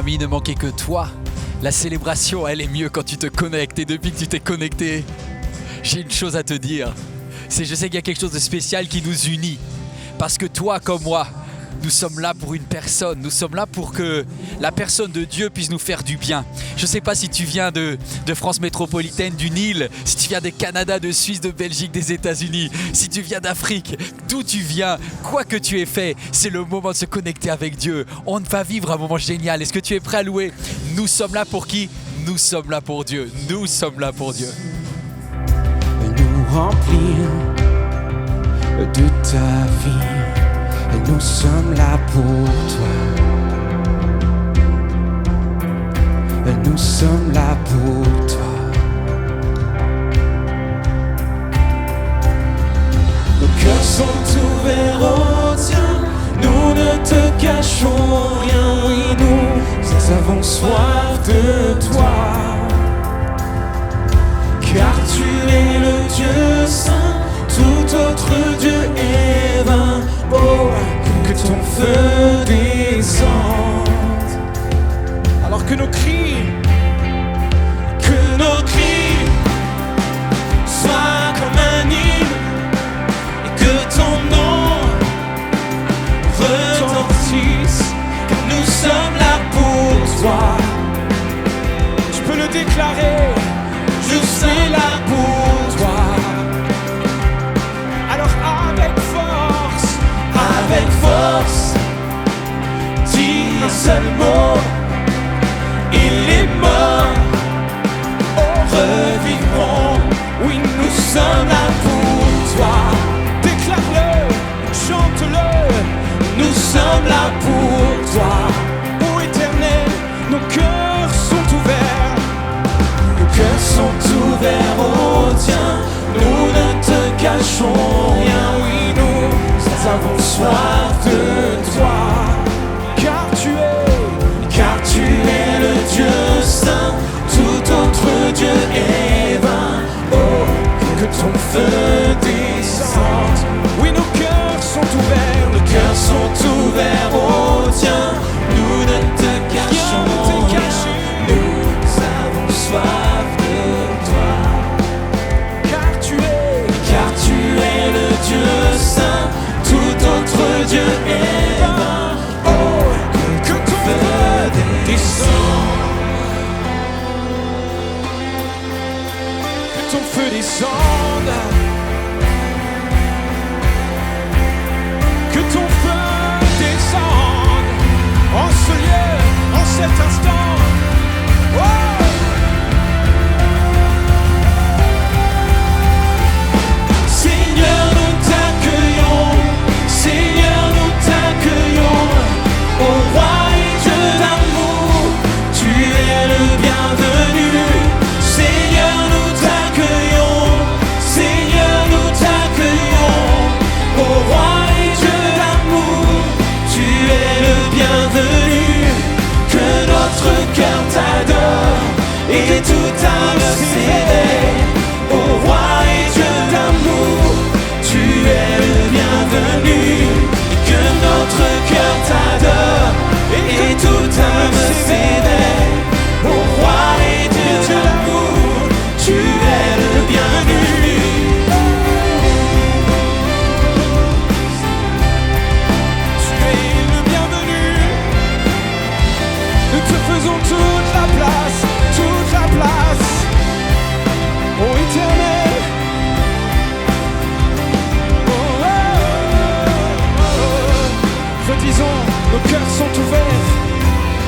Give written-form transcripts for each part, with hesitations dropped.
famille ne manquait que toi. La célébration, elle est mieux quand tu te connectes. Et depuis que tu t'es connecté, j'ai une chose à te dire. Je sais qu'il y a quelque chose de spécial qui nous unit. Parce que toi comme moi, nous sommes là pour une personne. Nous sommes là pour que la personne de Dieu puisse nous faire du bien. Je ne sais pas si tu viens de France métropolitaine, du Nil, si tu viens de Canada, de Suisse, de Belgique, des États-Unis, si tu viens d'Afrique, d'où tu viens, quoi que tu aies fait, c'est le moment de se connecter avec Dieu. On va vivre un moment génial. Est-ce que tu es prêt à louer? Nous sommes là pour qui? Nous sommes là pour Dieu. Nous sommes là pour Dieu. Nous remplir de ta vie. Nous sommes là pour toi. Nous sommes là pour toi. Nos cœurs sont ouverts au tien. Nous ne te cachons rien. Oui, nous avons soif de toi. Car tu es le Dieu saint. Tout autre Dieu est vain. Oh, que ton feu descende. Alors que nos cris soient comme un hymne. Et que ton nom retentisse. Car nous sommes là pour toi. Tu peux le déclarer. Je suis là pour toi. Avec force, dis un seul mot, il est mort, revivrons, oui nous sommes là pour toi. Déclare-le, chante-le, nous sommes là pour toi. Ô Éternel, nos cœurs sont ouverts, nos cœurs sont ouverts au tien, nous ne te cachons rien, oui nous avons soif de toi, car tu es le Dieu saint, tout autre Dieu est vain. Oh, que ton feu descende. Oui, nos cœurs sont ouverts au tien, nous ne te cachons rien, nous avons soif de toi, car tu es le Dieu saint. Tout autre Dieu est vain. Oh, que ton feu descende. Que ton feu descende. Que ton feu descende. En ce lieu, en cet instant. Oh! Et tout âme s'éveille au roi et Dieu d'amour. Tu es le bienvenu, que notre cœur t'adore. Et tout âme s'éveille au roi et Dieu d'amour. Tu es le bienvenu. Tu es le bienvenu. Nous te faisons toute la place. Toute la place, ô Éternel. Oh, oh, oh, oh. Redisons, nos cœurs sont ouverts.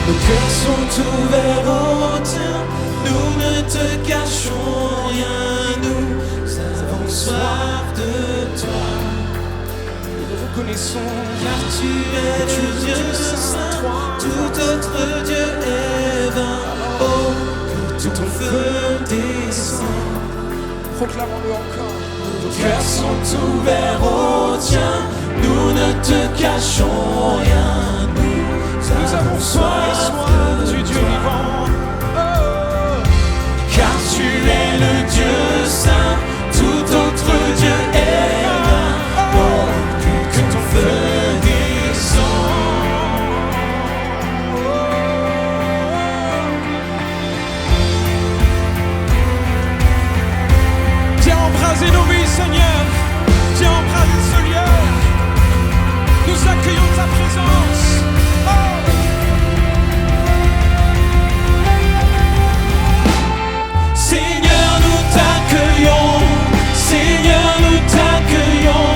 Nos cœurs sont ouverts au tien. Nous ne te cachons rien. Nous avons soif de toi. Nous reconnaissons, car tu es le Dieu saint. Tout autre Dieu est vain. Oh, tout ton feu descend. Proclamons-le encore. Nos cœurs sont ouverts au tien. Nous ne te cachons rien. Nous avons soif du Dieu vivant. Oh, car tu es le Dieu saint. Tout autre Dieu est vain. Oh, que ton feu descend. Seigneur, viens embraser ce lieu. Nous accueillons ta présence. Oh. Seigneur, nous t'accueillons. Seigneur, nous t'accueillons.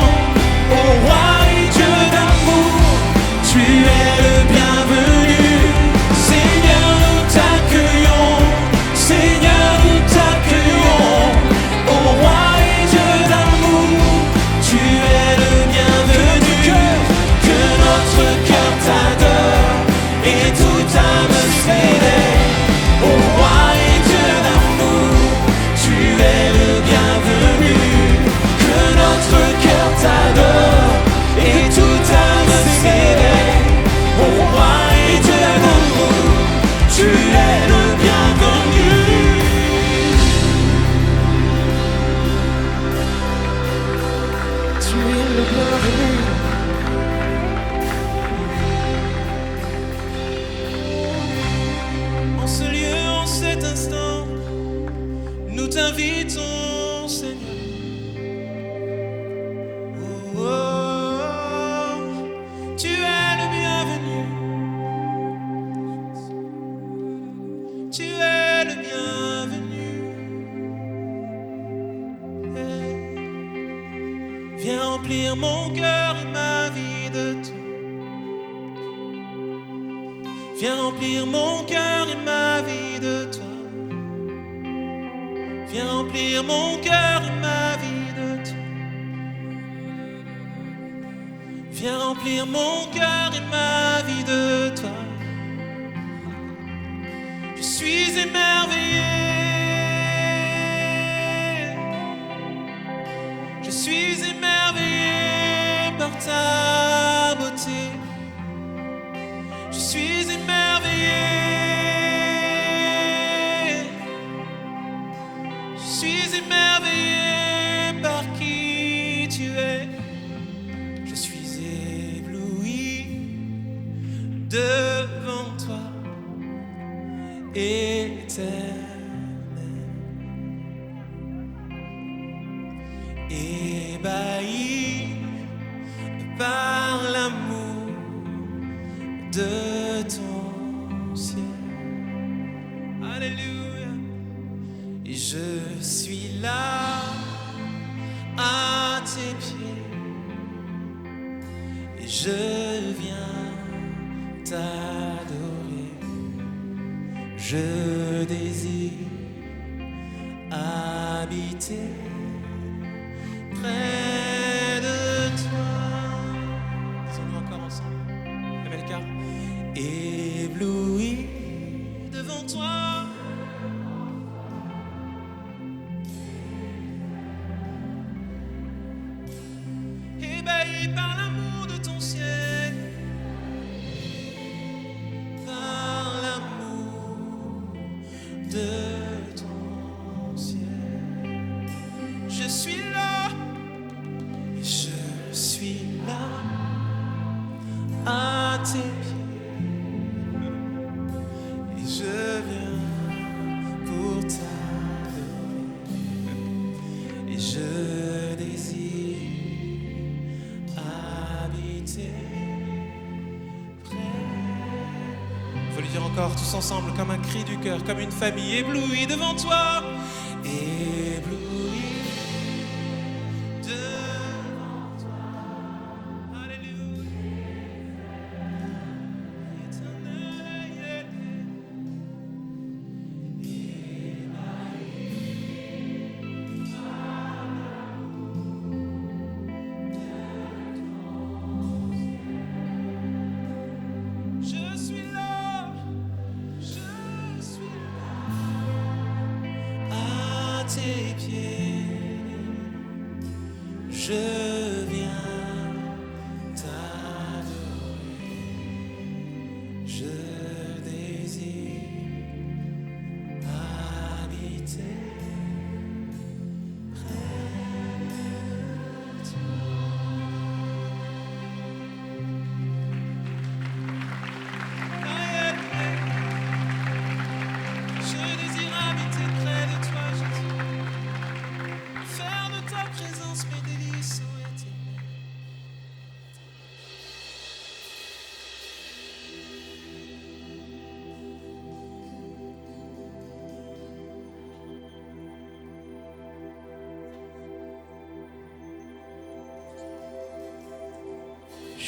Ô roi et Dieu d'amour, tu es le bienvenu. Seigneur, nous t'accueillons. Seigneur, nous t'accueillons. Ô roi et Dieu d'amour, tu es le bienvenu. Que notre cœur t'adore et toute âme s'élève. Ô roi et Dieu d'amour, tu es le bienvenu. Que notre cœur t'adore et toute âme s'élève. Ô roi et Dieu d'amour, tu es le bienvenu. Tu es le bienvenu. En ce lieu, en cet instant, nous t'invitons, Seigneur. Oh, oh, oh, tu es le bienvenu. Tu es le bienvenu. Hey. Viens remplir mon cœur et ma vie de toi. Viens remplir mon cœur et ma vie de toi. Viens remplir mon cœur et ma vie de toi. Viens remplir mon cœur et ma vie de toi. Je suis émerveillé. Je suis émerveillé par ta beauté. Je suis émerveillé. Je suis émerveillé par qui tu es. Je suis ébloui devant toi, éternel, ébahi par l'amour de ton ciel. Alléluia. Et je suis là à tes pieds et je viens t'adorer. Je désire habiter près de toi. Disons-nous encore ensemble. Amelka. Ébloui devant toi. Ébahi par l'amour de ton ciel. Par l'amour de ton ciel. Je suis là. Et je suis là à tes pieds. Et je viens pour t'adorer. Et je désire habiter près. Faut lui dire encore tous ensemble comme un cri du cœur, comme une famille éblouie devant toi. Éblouie devant toi. Alléluia. Éternel. Je suis là, à tes pieds. Je viens t'adorer. Je désire habiter près de toi. Je désire habiter près de toi, Jésus. Faire de ta présence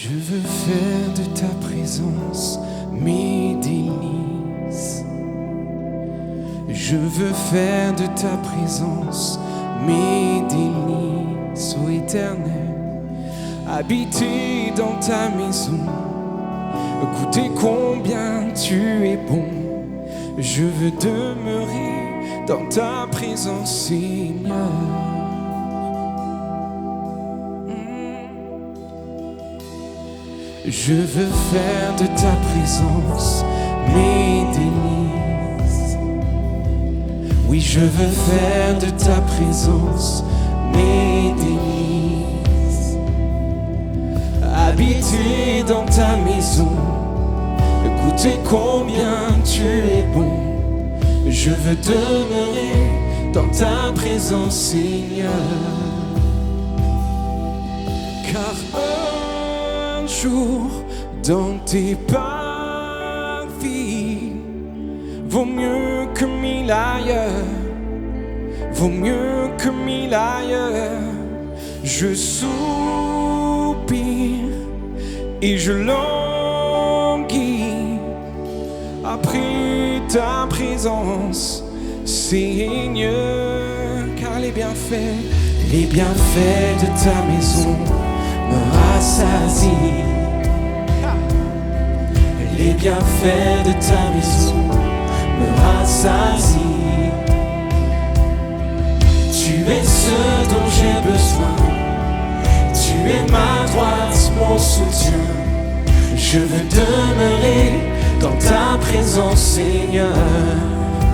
Je veux faire de ta présence mes délices. Je veux faire de ta présence mes délices, ô Éternel. Habiter dans ta maison, goûter combien tu es bon. Je veux demeurer dans ta présence, Seigneur. Je veux faire de ta présence mes délices. Oui, je veux faire de ta présence mes délices. Habiter dans ta maison, goûter combien tu es bon. Je veux demeurer dans ta présence, Seigneur. Car un jour dans tes parvis vaut mieux que 1000 ailleurs, vaut mieux que 1000 ailleurs. Je soupire et je languis après ta présence, Seigneur. Car les bienfaits de ta maison me rassasient. Les bienfaits de ta maison me rassasient. Tu es ce dont j'ai besoin. Tu es ma droite, mon soutien. Je veux demeurer dans ta présence, Seigneur.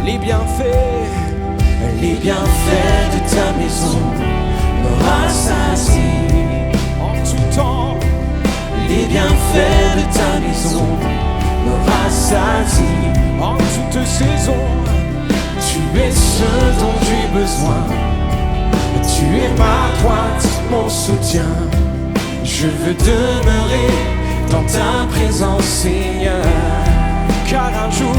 Les bienfaits de ta maison me rassasient en tout temps. Les bienfaits de ta maison me rassasient en toute saison. Tu es ce dont j'ai besoin. Tu es ma droite, mon soutien. Je veux demeurer dans ta présence, Seigneur. Car un jour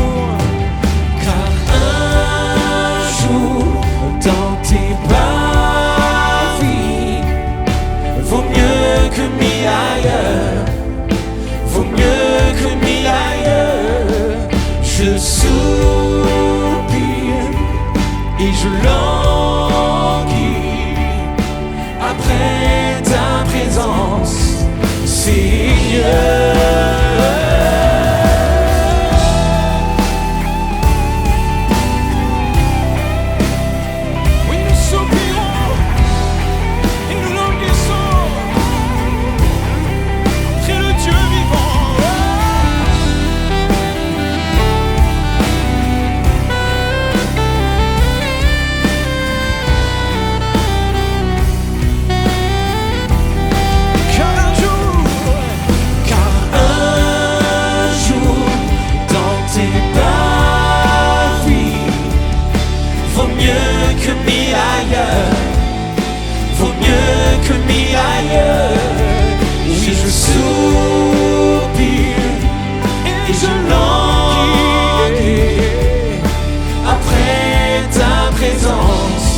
dans tes parvis vaut mieux que 1000 ailleurs, vaut mieux que 1000 ailleurs. Je soupire et je languis après ta présence, Seigneur. Vaut mieux que 1000 ailleurs. Oui, je soupire et je languis après ta présence,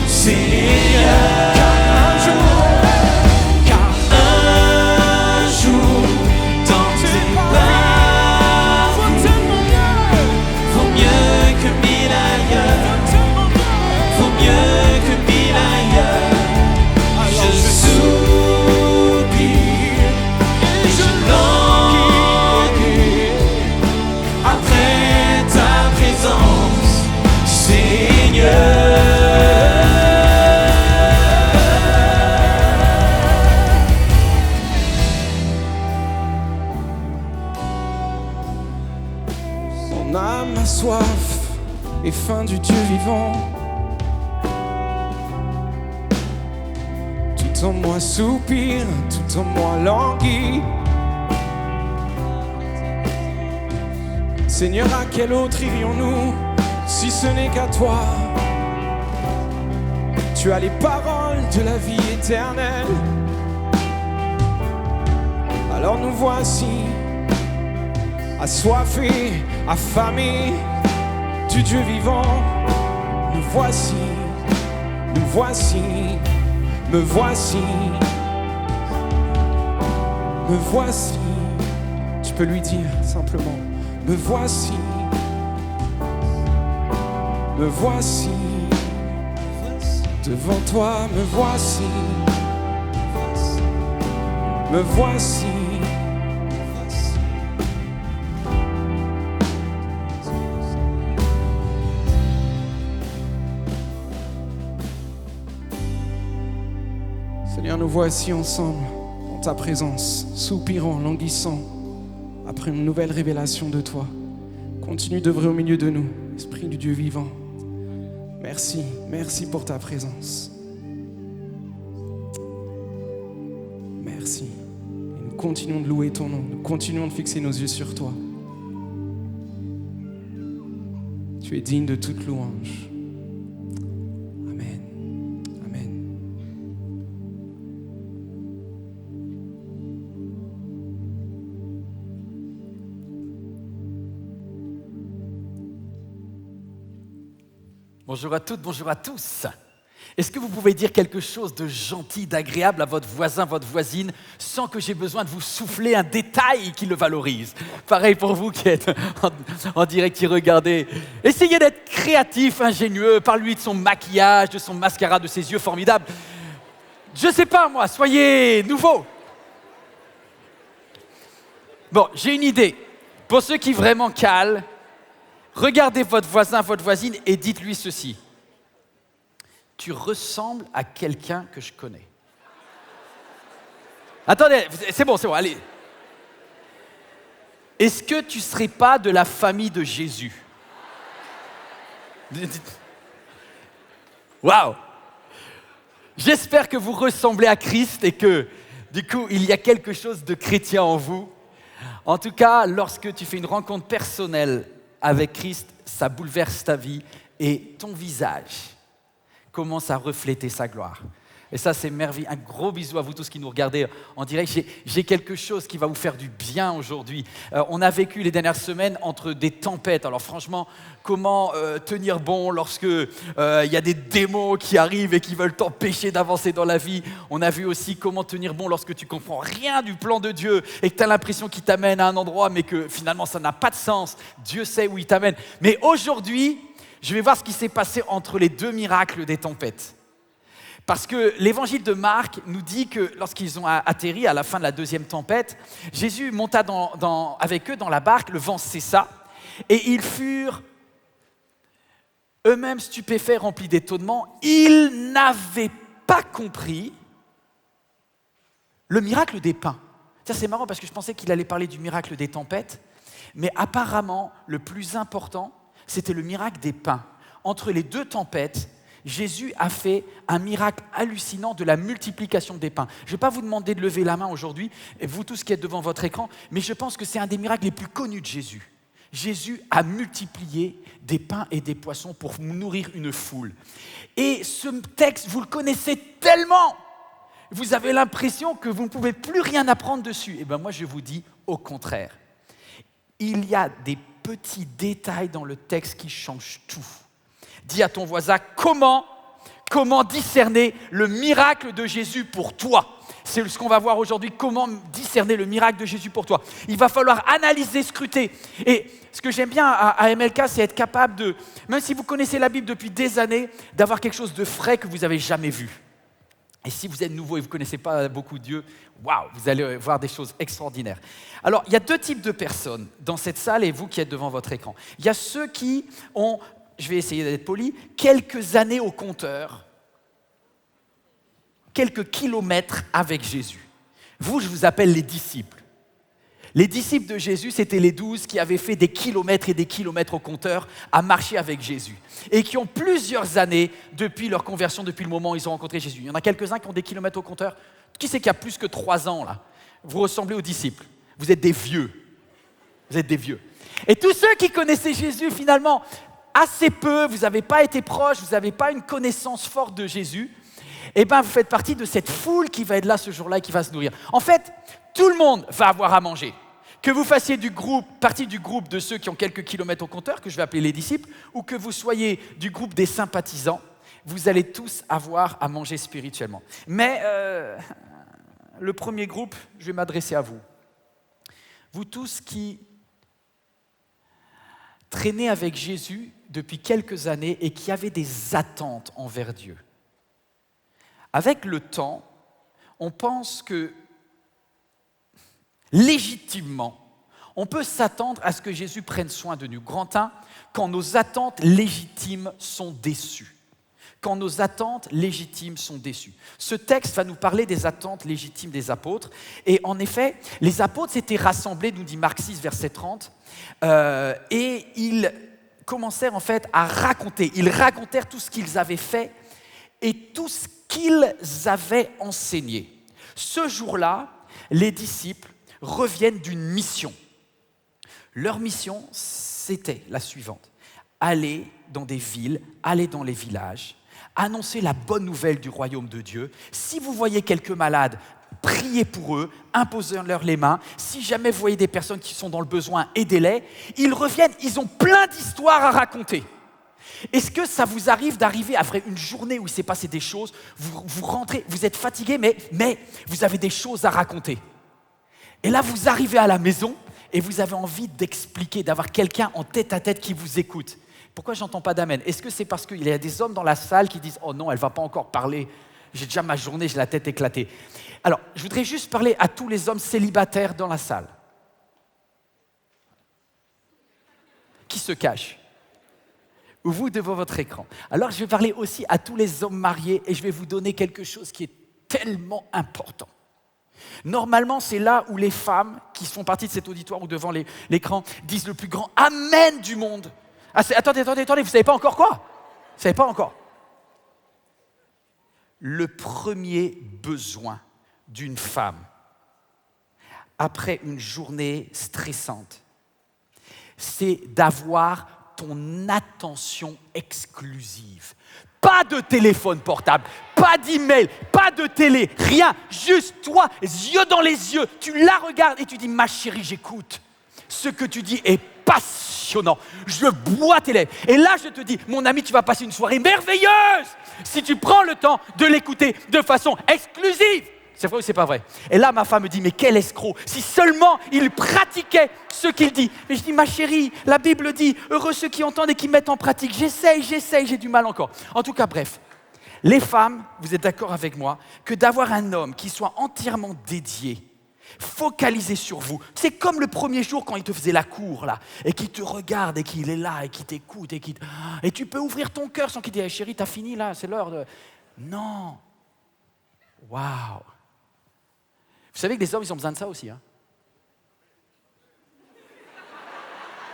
Seigneur. Car un jour dans tes parvis vaut mieux que 1000 ailleurs, vaut mieux que 1000 ailleurs. Je soupire et je languis après ta présence, Seigneur. Mon âme a soif et faim du Dieu vivant. Tout en moi soupire, tout en moi languit. Seigneur, à quel autre irions-nous si ce n'est qu'à toi? Tu as les paroles de la vie éternelle. Alors nous voici, assoiffés, affamés du Dieu vivant. Nous voici, nous voici. Me voici, me voici. Tu peux lui dire simplement, me voici. Me voici. Devant toi, me voici. Me voici. Seigneur, nous voici ensemble en ta présence, soupirant, languissant, après une nouvelle révélation de toi. Continue d'œuvrer au milieu de nous, Esprit du Dieu vivant. Merci, merci pour ta présence. Merci. Et nous continuons de louer ton nom, nous continuons de fixer nos yeux sur toi. Tu es digne de toute louange. Amen. Amen. Bonjour à toutes, bonjour à tous. Est-ce que vous pouvez dire quelque chose de gentil, d'agréable à votre voisin, votre voisine, sans que j'ai besoin de vous souffler un détail qui le valorise? Pareil pour vous qui êtes en direct, qui regardez. Essayez d'être créatif, ingénieux, parle-lui de son maquillage, de son mascara, de ses yeux formidables. Je sais pas moi, soyez nouveau. Bon, j'ai une idée. Pour ceux qui vraiment calent, regardez votre voisin, votre voisine et dites-lui ceci. Tu ressembles à quelqu'un que je connais. Attendez, c'est bon, allez. Est-ce que tu ne serais pas de la famille de Jésus? Waouh! J'espère que vous ressemblez à Christ et que, du coup, il y a quelque chose de chrétien en vous. En tout cas, lorsque tu fais une rencontre personnelle avec Christ, ça bouleverse ta vie et ton visage commence à refléter sa gloire. Et ça, c'est merveilleux. Un gros bisou à vous tous qui nous regardez en direct. J'ai quelque chose qui va vous faire du bien aujourd'hui. On a vécu les dernières semaines entre des tempêtes. Alors franchement, comment tenir bon lorsque y a des démons qui arrivent et qui veulent t'empêcher d'avancer dans la vie? On a vu aussi comment tenir bon lorsque tu comprends rien du plan de Dieu et que tu as l'impression qu'il t'amène à un endroit mais que finalement ça n'a pas de sens. Dieu sait où il t'amène. Mais aujourd'hui, je vais voir ce qui s'est passé entre les deux miracles des tempêtes. Parce que l'évangile de Marc nous dit que lorsqu'ils ont atterri à la fin de la deuxième tempête, Jésus monta avec eux dans la barque, le vent cessa, et ils furent eux-mêmes stupéfaits, remplis d'étonnement. Ils n'avaient pas compris le miracle des pains. Ça, c'est marrant parce que je pensais qu'il allait parler du miracle des tempêtes, mais apparemment, le plus important, c'était le miracle des pains. Entre les deux tempêtes, Jésus a fait un miracle hallucinant de la multiplication des pains. Je ne vais pas vous demander de lever la main aujourd'hui, et vous tous qui êtes devant votre écran, mais je pense que c'est un des miracles les plus connus de Jésus. Jésus a multiplié des pains et des poissons pour nourrir une foule. Et ce texte, vous le connaissez tellement, vous avez l'impression que vous ne pouvez plus rien apprendre dessus. Et bien moi, je vous dis au contraire. Il y a des petits détails dans le texte qui changent tout. Dis à ton voisin, comment discerner le miracle de Jésus pour toi? C'est ce qu'on va voir aujourd'hui, comment discerner le miracle de Jésus pour toi. Il va falloir analyser, scruter. Et ce que j'aime bien à MLK, c'est être capable de, même si vous connaissez la Bible depuis des années, d'avoir quelque chose de frais que vous n'avez jamais vu. Et si vous êtes nouveau et vous ne connaissez pas beaucoup Dieu, waouh, vous allez voir des choses extraordinaires. Alors, il y a deux types de personnes dans cette salle et vous qui êtes devant votre écran. Il y a ceux qui ont, je vais essayer d'être poli, quelques années au compteur, quelques kilomètres avec Jésus. Vous, je vous appelle les disciples. Les disciples de Jésus, c'était les 12 qui avaient fait des kilomètres et des kilomètres au compteur à marcher avec Jésus et qui ont plusieurs années depuis leur conversion, depuis le moment où ils ont rencontré Jésus. Il y en a quelques-uns qui ont des kilomètres au compteur. Qui c'est qui a plus que 3 ans là? Vous ressemblez aux disciples. Vous êtes des vieux. Vous êtes des vieux. Et tous ceux qui connaissaient Jésus finalement assez peu, vous n'avez pas été proches, vous n'avez pas une connaissance forte de Jésus, eh bien vous faites partie de cette foule qui va être là ce jour-là et qui va se nourrir. En fait, tout le monde va avoir à manger. Que vous fassiez partie du groupe de ceux qui ont quelques kilomètres au compteur, que je vais appeler les disciples, ou que vous soyez du groupe des sympathisants, vous allez tous avoir à manger spirituellement. Mais le premier groupe, je vais m'adresser à vous. Vous tous qui traînez avec Jésus depuis quelques années et qui avez des attentes envers Dieu. Avec le temps, on pense que, légitimement, on peut s'attendre à ce que Jésus prenne soin de nous. Grand 1, quand nos attentes légitimes sont déçues. Quand nos attentes légitimes sont déçues. Ce texte va nous parler des attentes légitimes des apôtres. Et en effet, les apôtres s'étaient rassemblés, nous dit Marc 6, verset 30, et ils commencèrent en fait à raconter. Ils racontèrent tout ce qu'ils avaient fait et tout ce qu'ils avaient enseigné. Ce jour-là, les disciples reviennent d'une mission. Leur mission, c'était la suivante. Aller dans des villes, aller dans les villages, annoncer la bonne nouvelle du royaume de Dieu. Si vous voyez quelques malades, priez pour eux, imposez-leur les mains. Si jamais vous voyez des personnes qui sont dans le besoin, aidez-les. Ils reviennent, ils ont plein d'histoires à raconter. Est-ce que ça vous arrive d'arriver après une journée où il s'est passé des choses, vous rentrez, vous êtes fatigué, mais vous avez des choses à raconter. Et là, vous arrivez à la maison et vous avez envie d'expliquer, d'avoir quelqu'un en tête à tête qui vous écoute. Pourquoi j'entends pas d'amen? Est-ce que c'est parce qu'il y a des hommes dans la salle qui disent « Oh non, elle va pas encore parler, j'ai déjà ma journée, j'ai la tête éclatée ». Alors, je voudrais juste parler à tous les hommes célibataires dans la salle. Qui se cachent? Ou vous devant votre écran. Alors, je vais parler aussi à tous les hommes mariés et je vais vous donner quelque chose qui est tellement important. Normalement, c'est là où les femmes qui font partie de cet auditoire ou devant l'écran disent le plus grand « Amen » du monde. Ah, attendez, vous ne savez pas encore quoi? Vous ne savez pas encore? Le premier besoin d'une femme après une journée stressante, c'est d'avoir ton attention exclusive. Pas de téléphone portable, pas d'email, pas de télé, rien. Juste toi, yeux dans les yeux, tu la regardes et tu dis « Ma chérie, j'écoute. Ce que tu dis est passionnant. Je bois tes lèvres. » Et là, je te dis « Mon ami, tu vas passer une soirée merveilleuse si tu prends le temps de l'écouter de façon exclusive. » C'est vrai ou c'est pas vrai? Et là, ma femme me dit, mais quel escroc! Si seulement il pratiquait ce qu'il dit. Mais je dis, ma chérie, la Bible dit, heureux ceux qui entendent et qui mettent en pratique. J'essaye, j'ai du mal encore. En tout cas, bref. Les femmes, vous êtes d'accord avec moi, que d'avoir un homme qui soit entièrement dédié, focalisé sur vous. C'est comme le premier jour quand il te faisait la cour, là, et qui te regarde, et qu'il est là, et qui t'écoute, et tu peux ouvrir ton cœur sans qu'il dise, hey, chérie, t'as fini là, c'est l'heure de... Non. Waouh. Vous savez que les hommes, ils ont besoin de ça aussi. Hein?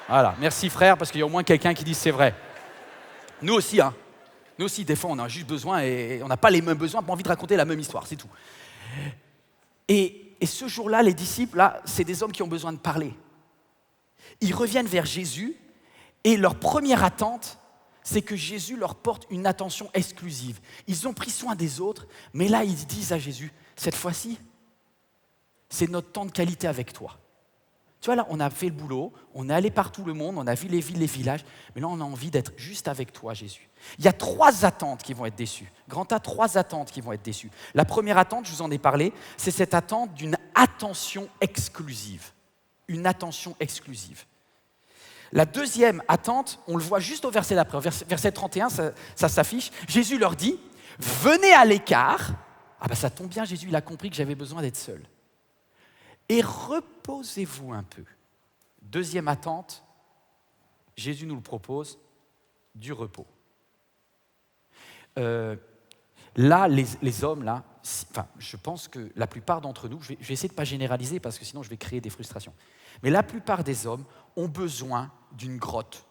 Voilà, merci frère, parce qu'il y a au moins quelqu'un qui dit c'est vrai. Nous aussi, hein. Nous aussi, des fois, on a juste besoin, et on n'a pas les mêmes besoins, pas envie de raconter la même histoire, c'est tout. Et ce jour-là, les disciples, là, c'est des hommes qui ont besoin de parler. Ils reviennent vers Jésus, et leur première attente, c'est que Jésus leur porte une attention exclusive. Ils ont pris soin des autres, mais là, ils disent à Jésus, cette fois-ci, c'est notre temps de qualité avec toi. Tu vois, là, on a fait le boulot, on est allé partout le monde, on a vu les villes, les villages, mais là, on a envie d'être juste avec toi, Jésus. Il y a 3 attentes qui vont être déçues. Grand A, 3 attentes qui vont être déçues. La première attente, je vous en ai parlé, c'est cette attente d'une attention exclusive. Une attention exclusive. La deuxième attente, on le voit juste au verset d'après, verset 31, ça s'affiche. Jésus leur dit, venez à l'écart. Ah ben ça tombe bien, Jésus, il a compris que j'avais besoin d'être seul. Et reposez-vous un peu. Deuxième attente, Jésus nous le propose, du repos. Là, les hommes, là, je pense que la plupart d'entre nous, je vais essayer de ne pas généraliser parce que sinon je vais créer des frustrations, mais la plupart des hommes ont besoin d'une grotte.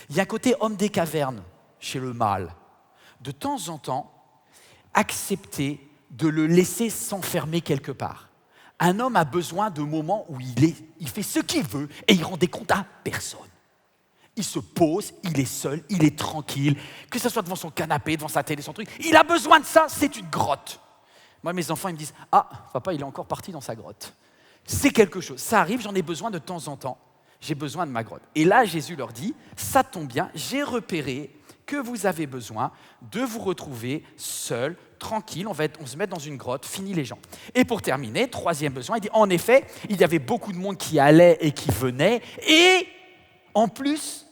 Il y a un côté homme des cavernes chez le mâle. De temps en temps, accepter de le laisser s'enfermer quelque part. Un homme a besoin de moments où il fait ce qu'il veut et il rend des comptes à personne. Il se pose, il est seul, il est tranquille, que ce soit devant son canapé, devant sa télé, son truc. Il a besoin de ça, c'est une grotte. Moi, mes enfants, ils me disent « Ah, papa, il est encore parti dans sa grotte. » C'est quelque chose. Ça arrive, j'en ai besoin de temps en temps. J'ai besoin de ma grotte. Et là, Jésus leur dit « Ça tombe bien, j'ai repéré que vous avez besoin de vous retrouver seul, tranquille, on se met dans une grotte, fini les gens. Et pour terminer, 3e besoin, il dit, en effet, il y avait beaucoup de monde qui allait et qui venait, et en plus,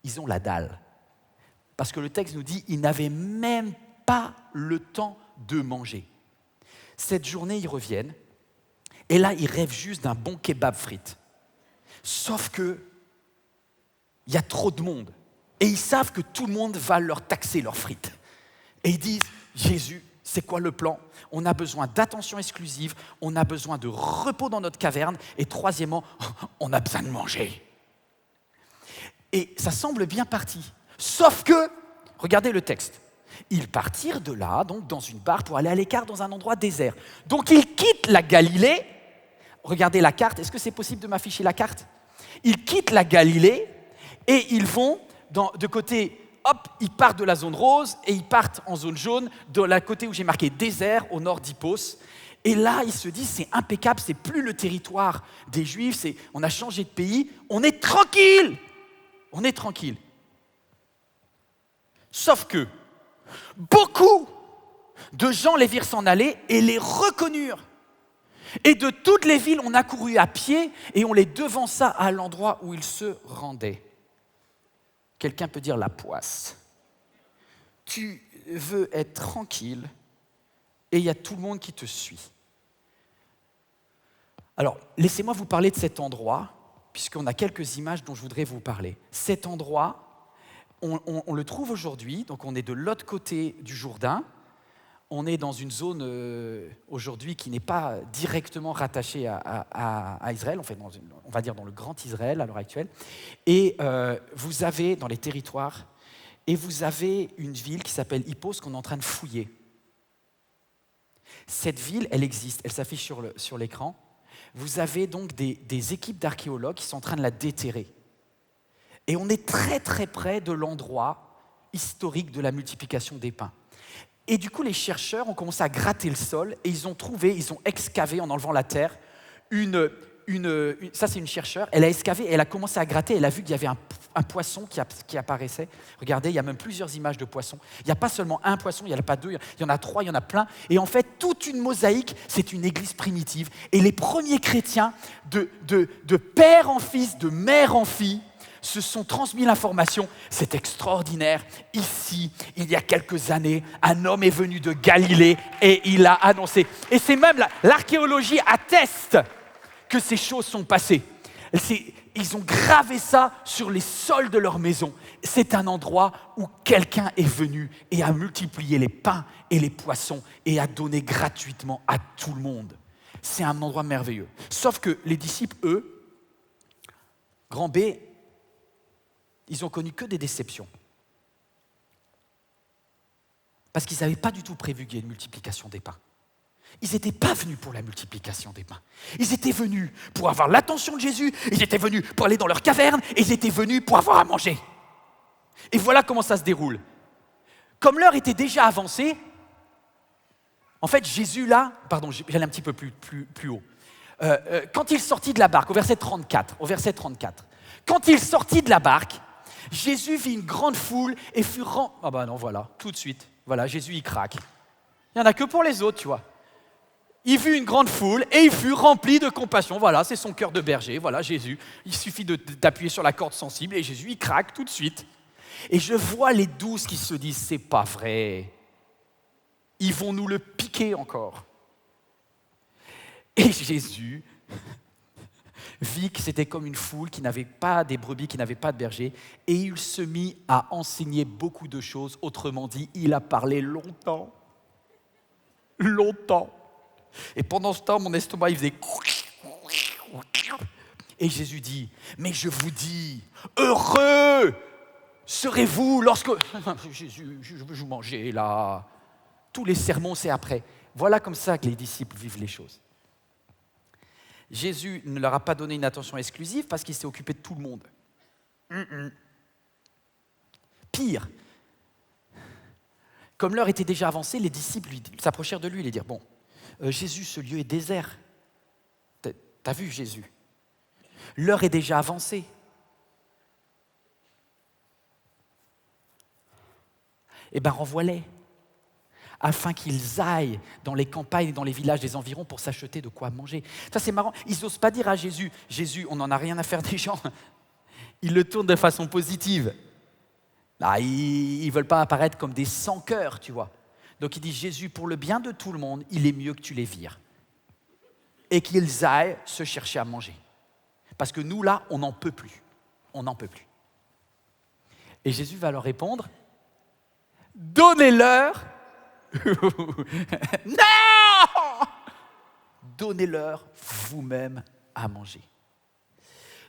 ils ont la dalle. Parce que le texte nous dit, ils n'avaient même pas le temps de manger. Cette journée, ils reviennent, et là, ils rêvent juste d'un bon kebab frites. Sauf que, il y a trop de monde. Et ils savent que tout le monde va leur taxer leurs frites. Et ils disent, Jésus, c'est quoi le plan? On a besoin d'attention exclusive, on a besoin de repos dans notre caverne, et 3e, on a besoin de manger. Et ça semble bien parti. Sauf que, regardez le texte, ils partirent de là, donc dans une barque, pour aller à l'écart dans un endroit désert. Donc ils quittent la Galilée. Regardez la carte, est-ce que c'est possible de m'afficher la carte? Ils quittent la Galilée et ils vont de côté, hop, ils partent de la zone rose et ils partent en zone jaune, de la côté où j'ai marqué désert, au nord d'Hippos. Et là, ils se disent, c'est impeccable, c'est plus le territoire des Juifs, on a changé de pays, on est tranquille. On est tranquille. Sauf que beaucoup de gens les virent s'en aller et les reconnurent. Et de toutes les villes, on accourut à pied et on les devança à l'endroit où ils se rendaient. Quelqu'un peut dire la poisse. Tu veux être tranquille et il y a tout le monde qui te suit. Alors, laissez-moi vous parler de cet endroit, puisqu'on a quelques images dont je voudrais vous parler. Cet endroit, on le trouve aujourd'hui, donc on est de l'autre côté du Jourdain. On est dans une zone aujourd'hui qui n'est pas directement rattachée à Israël, on va dire dans le Grand Israël à l'heure actuelle. Et vous avez dans les territoires, et vous avez une ville qui s'appelle Hippos qu'on est en train de fouiller. Cette ville, elle existe, elle s'affiche sur l'écran. Vous avez donc des équipes d'archéologues qui sont en train de la déterrer. Et on est très très près de l'endroit historique de la multiplication des pains. Et du coup, les chercheurs ont commencé à gratter le sol et ils ont excavé en enlevant la terre ça c'est une chercheure, elle a excavé, elle a commencé à gratter, elle a vu qu'il y avait un poisson qui apparaissait. Regardez, il y a même plusieurs images de poissons. Il n'y a pas seulement un poisson, il n'y en a pas 2, il y en a 3, il y en a plein. Et en fait, toute une mosaïque, c'est une église primitive. Et les premiers chrétiens, de père en fils, de mère en fille, se sont transmis l'information. C'est extraordinaire. Ici, il y a quelques années, un homme est venu de Galilée et il a annoncé. Et c'est même l'archéologie atteste que ces choses sont passées. Ils ont gravé ça sur les sols de leur maison. C'est un endroit où quelqu'un est venu et a multiplié les pains et les poissons et a donné gratuitement à tout le monde. C'est un endroit merveilleux. Sauf que les disciples, eux, grand B, ils ont connu que des déceptions. Parce qu'ils n'avaient pas du tout prévu qu'il y ait une multiplication des pains. Ils n'étaient pas venus pour la multiplication des pains. Ils étaient venus pour avoir l'attention de Jésus, ils étaient venus pour aller dans leur caverne, et ils étaient venus pour avoir à manger. Et voilà comment ça se déroule. Comme l'heure était déjà avancée, en fait, Jésus là, pardon, j'allais un petit peu plus haut. Quand il sortit de la barque, au verset 34, quand il sortit de la barque, Jésus vit une grande foule et fut Ah ben non, voilà, tout de suite. Voilà, Jésus, il craque. Il n'y en a que pour les autres, tu vois. Il vit une grande foule et il fut rempli de compassion. Voilà, c'est son cœur de berger. Voilà, Jésus. Il suffit d'appuyer sur la corde sensible et Jésus, il craque tout de suite. Et je vois les 12 qui se disent, c'est pas vrai. Ils vont nous le piquer encore. Et Jésus vit que c'était comme une foule qui n'avait pas des brebis, qui n'avait pas de berger, et il se mit à enseigner beaucoup de choses. Autrement dit, il a parlé longtemps. Longtemps. Et pendant ce temps, mon estomac, il faisait... Et Jésus dit, mais je vous dis, heureux serez-vous lorsque... Jésus, je veux manger là. Tous les sermons, c'est après. Voilà comme ça que les disciples vivent les choses. Jésus ne leur a pas donné une attention exclusive parce qu'il s'est occupé de tout le monde. Pire, comme l'heure était déjà avancée, les disciples s'approchèrent de lui et lui dirent, bon, Jésus, ce lieu est désert. T'as vu Jésus? L'heure est déjà avancée. Eh bien, renvoie-les, afin qu'ils aillent dans les campagnes et dans les villages des environs pour s'acheter de quoi manger. Ça, c'est marrant. Ils n'osent pas dire à Jésus, « Jésus, on n'en a rien à faire des gens. » Ils le tournent de façon positive. Là, ils ne veulent pas apparaître comme des sans-cœurs, tu vois. Donc, il dit, « Jésus, pour le bien de tout le monde, il est mieux que tu les vires. Et qu'ils aillent se chercher à manger. Parce que nous, là, on n'en peut plus. On n'en peut plus. » Et Jésus va leur répondre, « Donnez-leur... » Non! Donnez-leur vous-même à manger.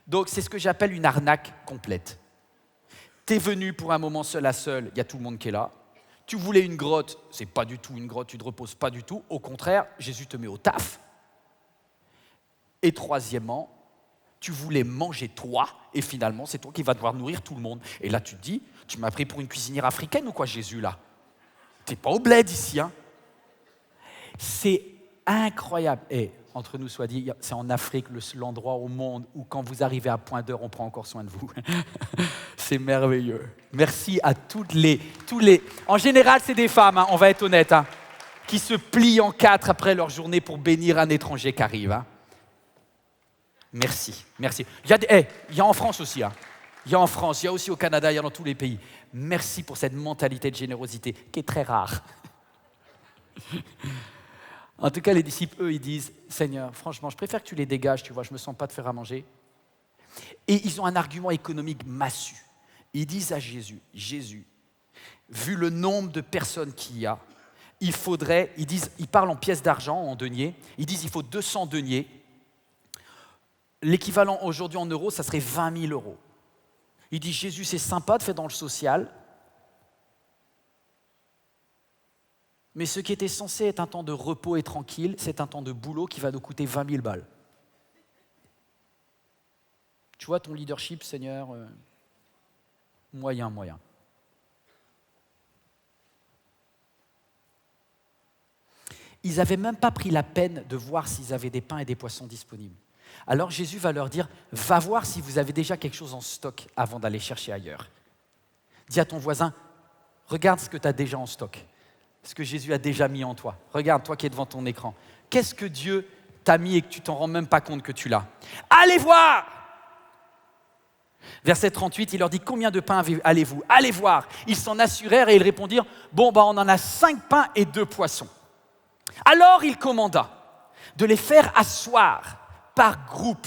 Donc, c'est ce que j'appelle une arnaque complète. Tu es venu pour un moment seul à seul, il y a tout le monde qui est là. Tu voulais une grotte, c'est pas du tout une grotte, tu ne te reposes pas du tout. Au contraire, Jésus te met au taf. Et troisièmement, tu voulais manger toi, et finalement, c'est toi qui vas devoir nourrir tout le monde. Et là, tu te dis, tu m'as pris pour une cuisinière africaine ou quoi, Jésus, là? T'es pas au bled ici, hein? C'est incroyable. Et entre nous soit dit, c'est en Afrique l'endroit au monde où quand vous arrivez à point d'heure, on prend encore soin de vous. C'est merveilleux. Merci à tous les... En général, c'est des femmes, hein, on va être honnête, hein, qui se plient en quatre après leur journée pour bénir un étranger qui arrive. Hein. Merci. Il y a en France aussi. Hein. Il y a en France, il y a aussi au Canada, il y a dans tous les pays. Merci pour cette mentalité de générosité qui est très rare. En tout cas, les disciples, eux, ils disent, « Seigneur, franchement, je préfère que tu les dégages, tu vois, je ne me sens pas de faire à manger. » Et ils ont un argument économique massu. Ils disent à Jésus, « Jésus, vu le nombre de personnes qu'il y a, il faudrait, ils parlent en pièces d'argent, en deniers, ils disent, il faut 200 deniers. L'équivalent aujourd'hui en euros, ça serait 20 000 euros. Il dit, Jésus, c'est sympa de faire dans le social, mais ce qui était censé être un temps de repos et tranquille, c'est un temps de boulot qui va nous coûter 20 000 balles. Tu vois ton leadership, Seigneur, moyen. Ils n'avaient même pas pris la peine de voir s'ils avaient des pains et des poissons disponibles. Alors Jésus va leur dire, va voir si vous avez déjà quelque chose en stock avant d'aller chercher ailleurs. Dis à ton voisin, regarde ce que tu as déjà en stock, ce que Jésus a déjà mis en toi. Regarde, toi qui es devant ton écran. Qu'est-ce que Dieu t'a mis et que tu t'en rends même pas compte que tu l'as? Allez voir! Verset 38, il leur dit, combien de pains allez-vous? Allez voir. Ils s'en assurèrent et ils répondirent, bon, on en a 5 pains et 2 poissons. Alors il commanda de les faire asseoir par groupe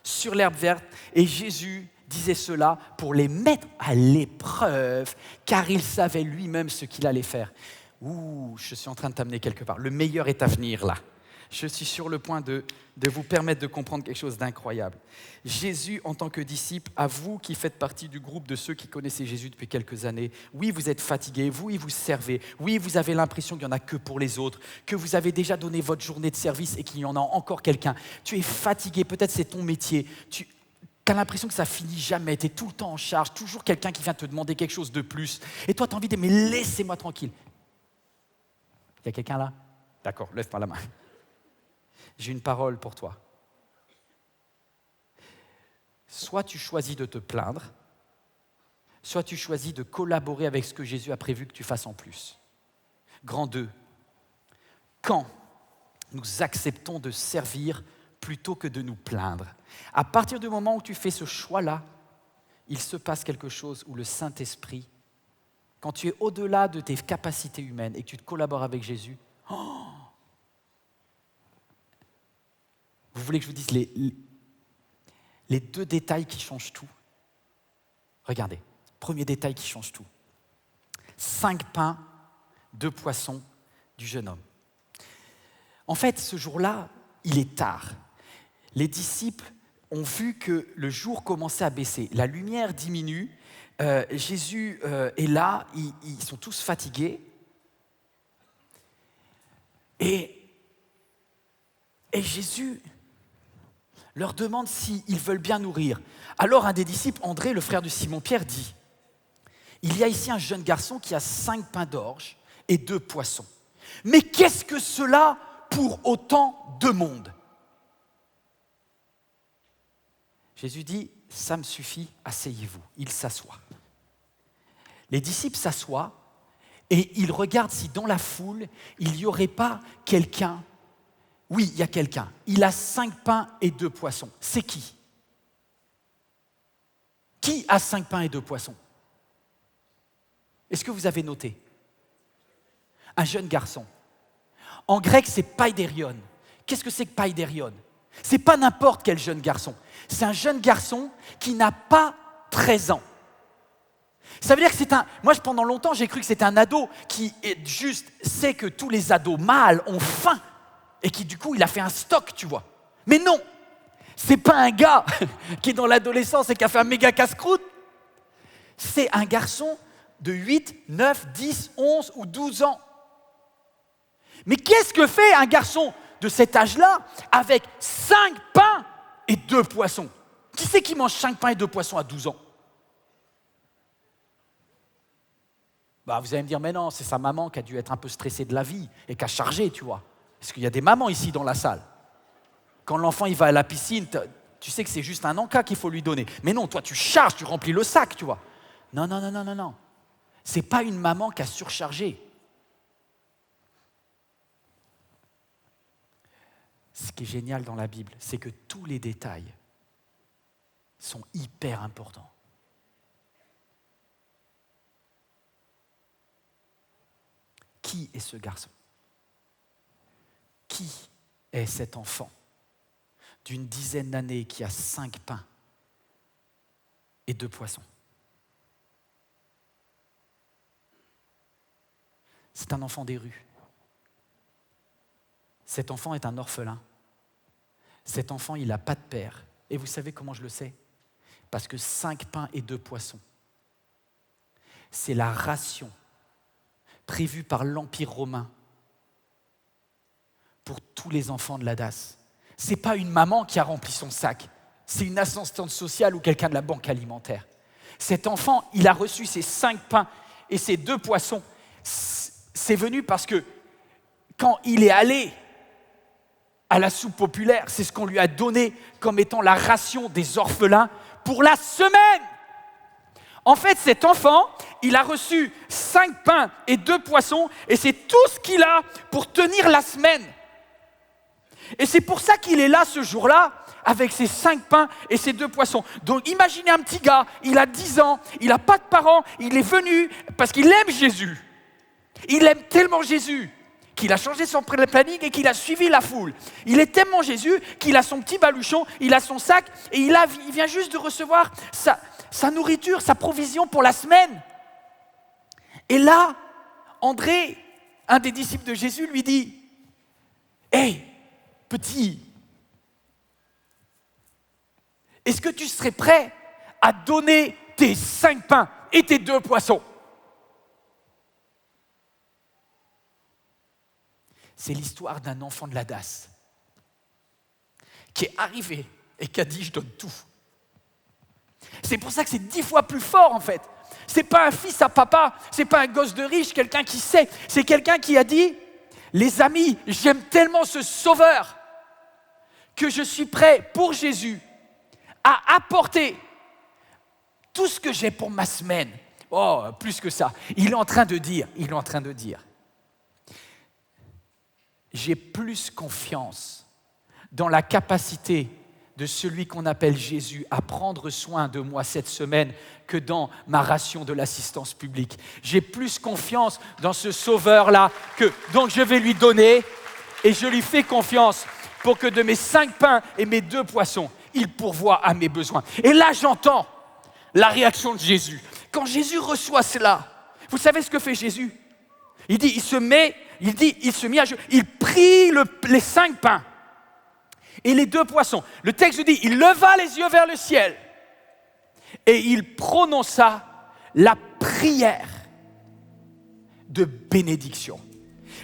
sur l'herbe verte. Et Jésus disait cela pour les mettre à l'épreuve, car il savait lui-même ce qu'il allait faire. Je suis en train de t'amener quelque part. Le meilleur est à venir là. Je suis sur le point de vous permettre de comprendre quelque chose d'incroyable. Jésus, en tant que disciple, à vous qui faites partie du groupe de ceux qui connaissaient Jésus depuis quelques années, oui, vous êtes fatigués, oui, vous servez, oui, vous avez l'impression qu'il n'y en a que pour les autres, que vous avez déjà donné votre journée de service et qu'il y en a encore quelqu'un. Tu es fatigué, peut-être c'est ton métier, tu as l'impression que ça finit jamais, tu es tout le temps en charge, toujours quelqu'un qui vient te demander quelque chose de plus. Et toi, tu as envie de dire, mais laissez-moi tranquille. Il y a quelqu'un là? D'accord, lève pas la main. J'ai une parole pour toi. Soit tu choisis de te plaindre, soit tu choisis de collaborer avec ce que Jésus a prévu que tu fasses en plus. Grand 2. Quand nous acceptons de servir plutôt que de nous plaindre, à partir du moment où tu fais ce choix-là, il se passe quelque chose où le Saint-Esprit, quand tu es au-delà de tes capacités humaines et que tu te collabores avec Jésus, vous voulez que je vous dise les 2 détails qui changent tout? Regardez, premier détail qui change tout. 5 pains, 2 poissons du jeune homme. En fait, ce jour-là, il est tard. Les disciples ont vu que le jour commençait à baisser. La lumière diminue. Jésus est là. Ils sont tous fatigués. Et Jésus leur demande s'ils veulent bien nourrir. Alors un des disciples, André, le frère de Simon-Pierre, dit, il y a ici un jeune garçon qui a 5 pains d'orge et 2 poissons. Mais qu'est-ce que cela pour autant de monde? Jésus dit, ça me suffit, asseyez-vous. Il s'assoit. Les disciples s'assoient Et il regarde si dans la foule, il n'y aurait pas quelqu'un. Oui, il y a quelqu'un. Il a 5 pains et 2 poissons. C'est qui? Qui a 5 pains et 2 poissons? Est-ce que vous avez noté? Un jeune garçon. En grec, c'est paidérion. Qu'est-ce que c'est que paidérion? C'est pas n'importe quel jeune garçon. C'est un jeune garçon qui n'a pas 13 ans. Ça veut dire que c'est un... Moi, pendant longtemps, j'ai cru que c'était un ado qui juste sait que tous les ados mâles ont faim et qui, du coup, il a fait un stock, tu vois. Mais non, c'est pas un gars qui est dans l'adolescence et qui a fait un méga casse-croûte. C'est un garçon de 8, 9, 10, 11 ou 12 ans. Mais qu'est-ce que fait un garçon de cet âge-là avec 5 pains et 2 poissons? Qui c'est qui mange 5 pains et 2 poissons à 12 ans? Bah, vous allez me dire, mais non, c'est sa maman qui a dû être un peu stressée de la vie et qui a chargé, tu vois. Parce qu'il y a des mamans ici dans la salle. Quand l'enfant il va à la piscine, tu sais que c'est juste un encas qu'il faut lui donner. Mais non, toi tu charges, tu remplis le sac, tu vois. Non. C'est pas une maman qui a surchargé. Ce qui est génial dans la Bible, c'est que tous les détails sont hyper importants. Qui est ce garçon? Qui est cet enfant d'une dizaine d'années qui a 5 pains et 2 poissons? C'est un enfant des rues. Cet enfant est un orphelin. Cet enfant, il n'a pas de père. Et vous savez comment je le sais? Parce que 5 pains et 2 poissons, c'est la ration prévue par l'Empire romain pour tous les enfants de la DAS. Ce n'est pas une maman qui a rempli son sac, c'est une assistante sociale ou quelqu'un de la banque alimentaire. Cet enfant, il a reçu ses 5 pains et ses 2 poissons. C'est venu parce que quand il est allé à la soupe populaire, c'est ce qu'on lui a donné comme étant la ration des orphelins pour la semaine. En fait, cet enfant, il a reçu 5 pains et 2 poissons et c'est tout ce qu'il a pour tenir la semaine. Et c'est pour ça qu'il est là ce jour-là avec ses 5 pains et ses 2 poissons. Donc imaginez un petit gars, il a 10 ans, il n'a pas de parents, il est venu parce qu'il aime Jésus. Il aime tellement Jésus qu'il a changé son planning et qu'il a suivi la foule. Il est tellement Jésus qu'il a son petit baluchon, il a son sac et il vient juste de recevoir sa nourriture, sa provision pour la semaine. Et là, André, un des disciples de Jésus, lui dit « Hey, petit, est-ce que tu serais prêt à donner tes 5 pains et tes 2 poissons ?» C'est l'histoire d'un enfant de la DAS qui est arrivé et qui a dit « Je donne tout ». C'est pour ça que c'est 10 fois plus fort en fait. C'est pas un fils à papa, c'est pas un gosse de riche, quelqu'un qui sait. C'est quelqu'un qui a dit « Les amis, j'aime tellement ce sauveur que je suis prêt pour Jésus à apporter tout ce que j'ai pour ma semaine. » Oh, plus que ça. Il est en train de dire, j'ai plus confiance dans la capacité de celui qu'on appelle Jésus à prendre soin de moi cette semaine que dans ma ration de l'assistance publique. J'ai plus confiance dans ce sauveur-là donc je vais lui donner et je lui fais confiance pour que de mes 5 pains et mes 2 poissons, il pourvoie à mes besoins. Et là, j'entends la réaction de Jésus. Quand Jésus reçoit cela, vous savez ce que fait Jésus? Il se mit à genoux, il prit les 5 pains et les 2 poissons. Le texte dit, il leva les yeux vers le ciel et il prononça la prière de bénédiction.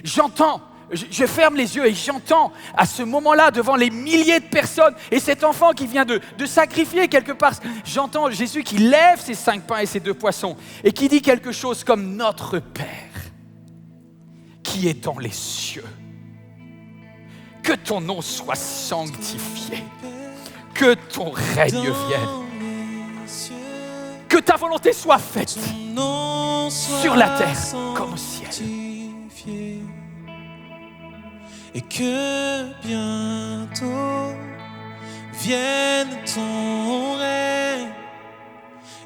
Je ferme les yeux et j'entends à ce moment-là devant les milliers de personnes et cet enfant qui vient de sacrifier quelque part, j'entends Jésus qui lève ses 5 pains et ses 2 poissons et qui dit quelque chose comme « Notre Père qui est dans les cieux, que ton nom soit sanctifié, que ton règne vienne, que ta volonté soit faite sur la terre comme au ciel. Et que bientôt vienne ton règne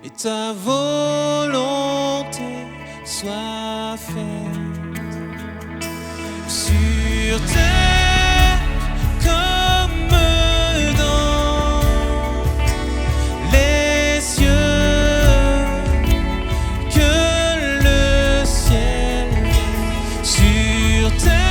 et ta volonté soit faite sur terre comme dans les cieux, que le ciel vienne sur terre.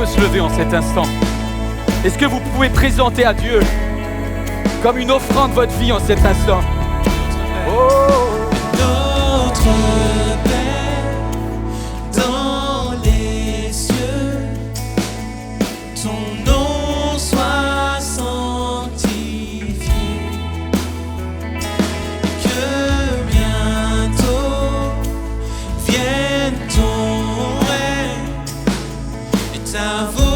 Se lever en cet instant. Est-ce que vous pouvez présenter à Dieu comme une offrande votre vie en cet instant? Notre Père dans les cieux, ton nom soit sanctifié, que bientôt vienne ton règne et ta volonté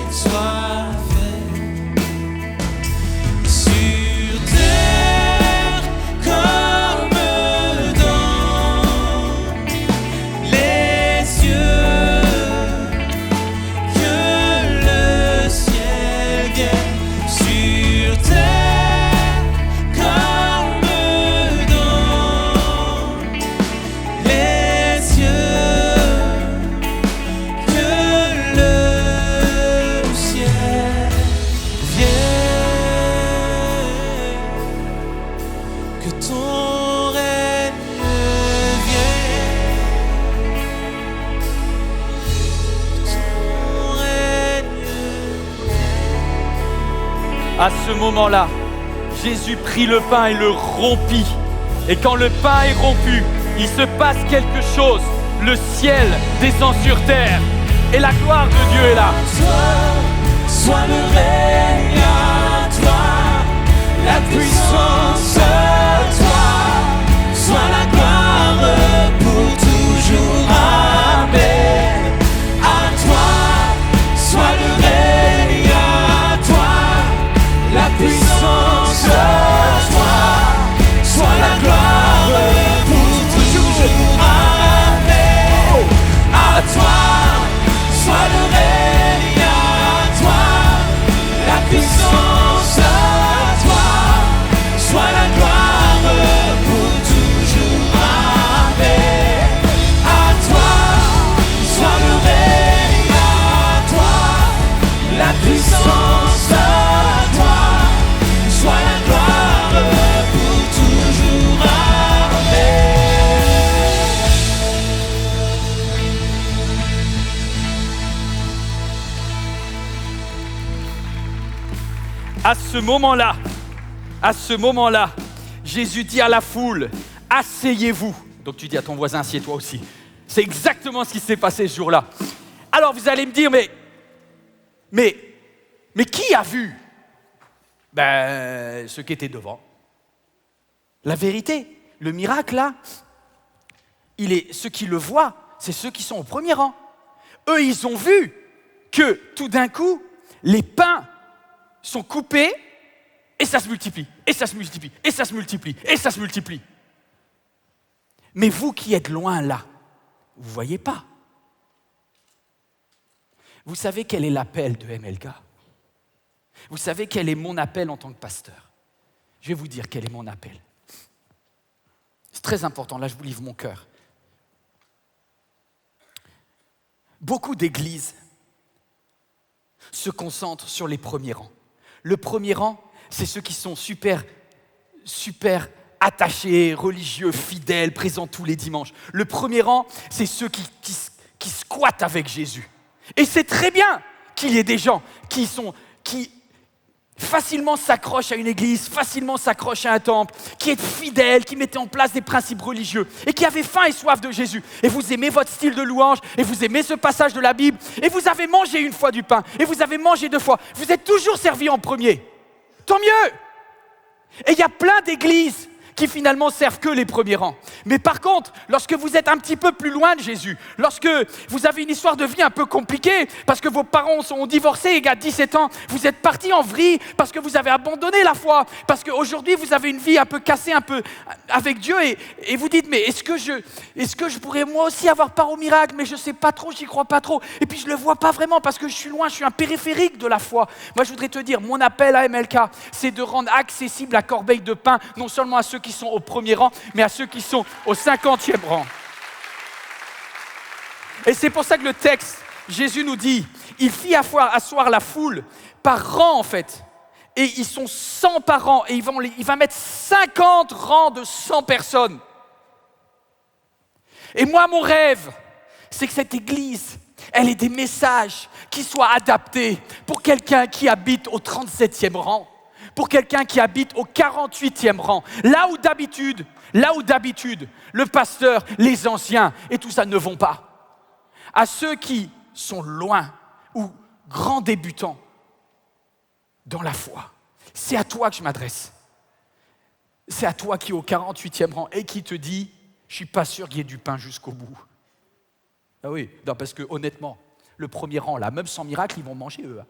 soit faite sur terre comme dans les cieux, que le ciel vienne sur terre comme dans les cieux. À ce moment-là, Jésus prit le pain et le rompit. Et quand le pain est rompu, il se passe quelque chose. Le ciel descend sur terre. Et la gloire de Dieu est là. Toi, sois le règne à toi, la puissance à toi, sois la gloire pour toujours. Amen. À toi, sois le règne à toi, la puissance à toi, sois la gloire pour toujours. Amen. À toi, sois le règne à toi, la puissance à toi, sois la gloire pour toujours. Amen. À toi, sois le règne à toi, la puissance à toi, sois la gloire pour toujours. Amen. À ce moment-là, Jésus dit à la foule, asseyez-vous. Donc tu dis à ton voisin, assieds-toi aussi. C'est exactement ce qui s'est passé ce jour-là. Alors vous allez me dire, mais qui a vu? Ceux qui étaient devant. La vérité, le miracle là, ceux qui le voient, c'est ceux qui sont au premier rang. Eux, ils ont vu que tout d'un coup, les pains sont coupés et ça se multiplie, et ça se multiplie, et ça se multiplie, et ça se multiplie. Mais vous qui êtes loin là, vous ne voyez pas. Vous savez quel est l'appel de MLK? Vous savez quel est mon appel en tant que pasteur? Je vais vous dire quel est mon appel. C'est très important, là je vous livre mon cœur. Beaucoup d'églises se concentrent sur les premiers rangs. Le premier rang, c'est ceux qui sont super attachés, religieux, fidèles, présents tous les dimanches. Le premier rang, c'est ceux qui squattent avec Jésus. Et c'est très bien qu'il y ait des gens qui facilement s'accrochent à une église, facilement s'accrochent à un temple, qui est fidèle, qui mettait en place des principes religieux et qui avait faim et soif de Jésus. Et vous aimez votre style de louange et vous aimez ce passage de la Bible et vous avez mangé une fois du pain et vous avez mangé 2 fois. Vous êtes toujours servi en premier. Tant mieux. Et il y a plein d'églises qui finalement servent que les premiers rangs. Mais par contre, lorsque vous êtes un petit peu plus loin de Jésus, lorsque vous avez une histoire de vie un peu compliquée, parce que vos parents ont divorcé et qu'à 17 ans, vous êtes partis en vrille, parce que vous avez abandonné la foi, parce qu'aujourd'hui vous avez une vie un peu cassée, un peu avec Dieu, et vous dites, mais est-ce que je pourrais moi aussi avoir part au miracle, mais je ne sais pas trop, j'y crois pas trop, et puis je ne le vois pas vraiment parce que je suis loin, je suis un périphérique de la foi. Moi je voudrais te dire, mon appel à MLK, c'est de rendre accessible la corbeille de pain, non seulement à ceux qui sont au premier rang, mais à ceux qui sont au 50e rang. Et c'est pour ça que le texte, Jésus nous dit, il fit asseoir la foule par rang en fait. Et ils sont 100 par rang, et il va mettre 50 rangs de 100 personnes. Et moi, mon rêve, c'est que cette église, elle ait des messages qui soient adaptés pour quelqu'un qui habite au 37e rang, pour quelqu'un qui habite au 48e rang. Là où d'habitude, le pasteur, les anciens et tout ça ne vont pas. À ceux qui sont loin ou grands débutants dans la foi, c'est à toi que je m'adresse. C'est à toi qui est au 48e rang et qui te dit, je ne suis pas sûr qu'il y ait du pain jusqu'au bout. Ah oui, non, parce que honnêtement, le premier rang, là, même sans miracle, ils vont manger eux.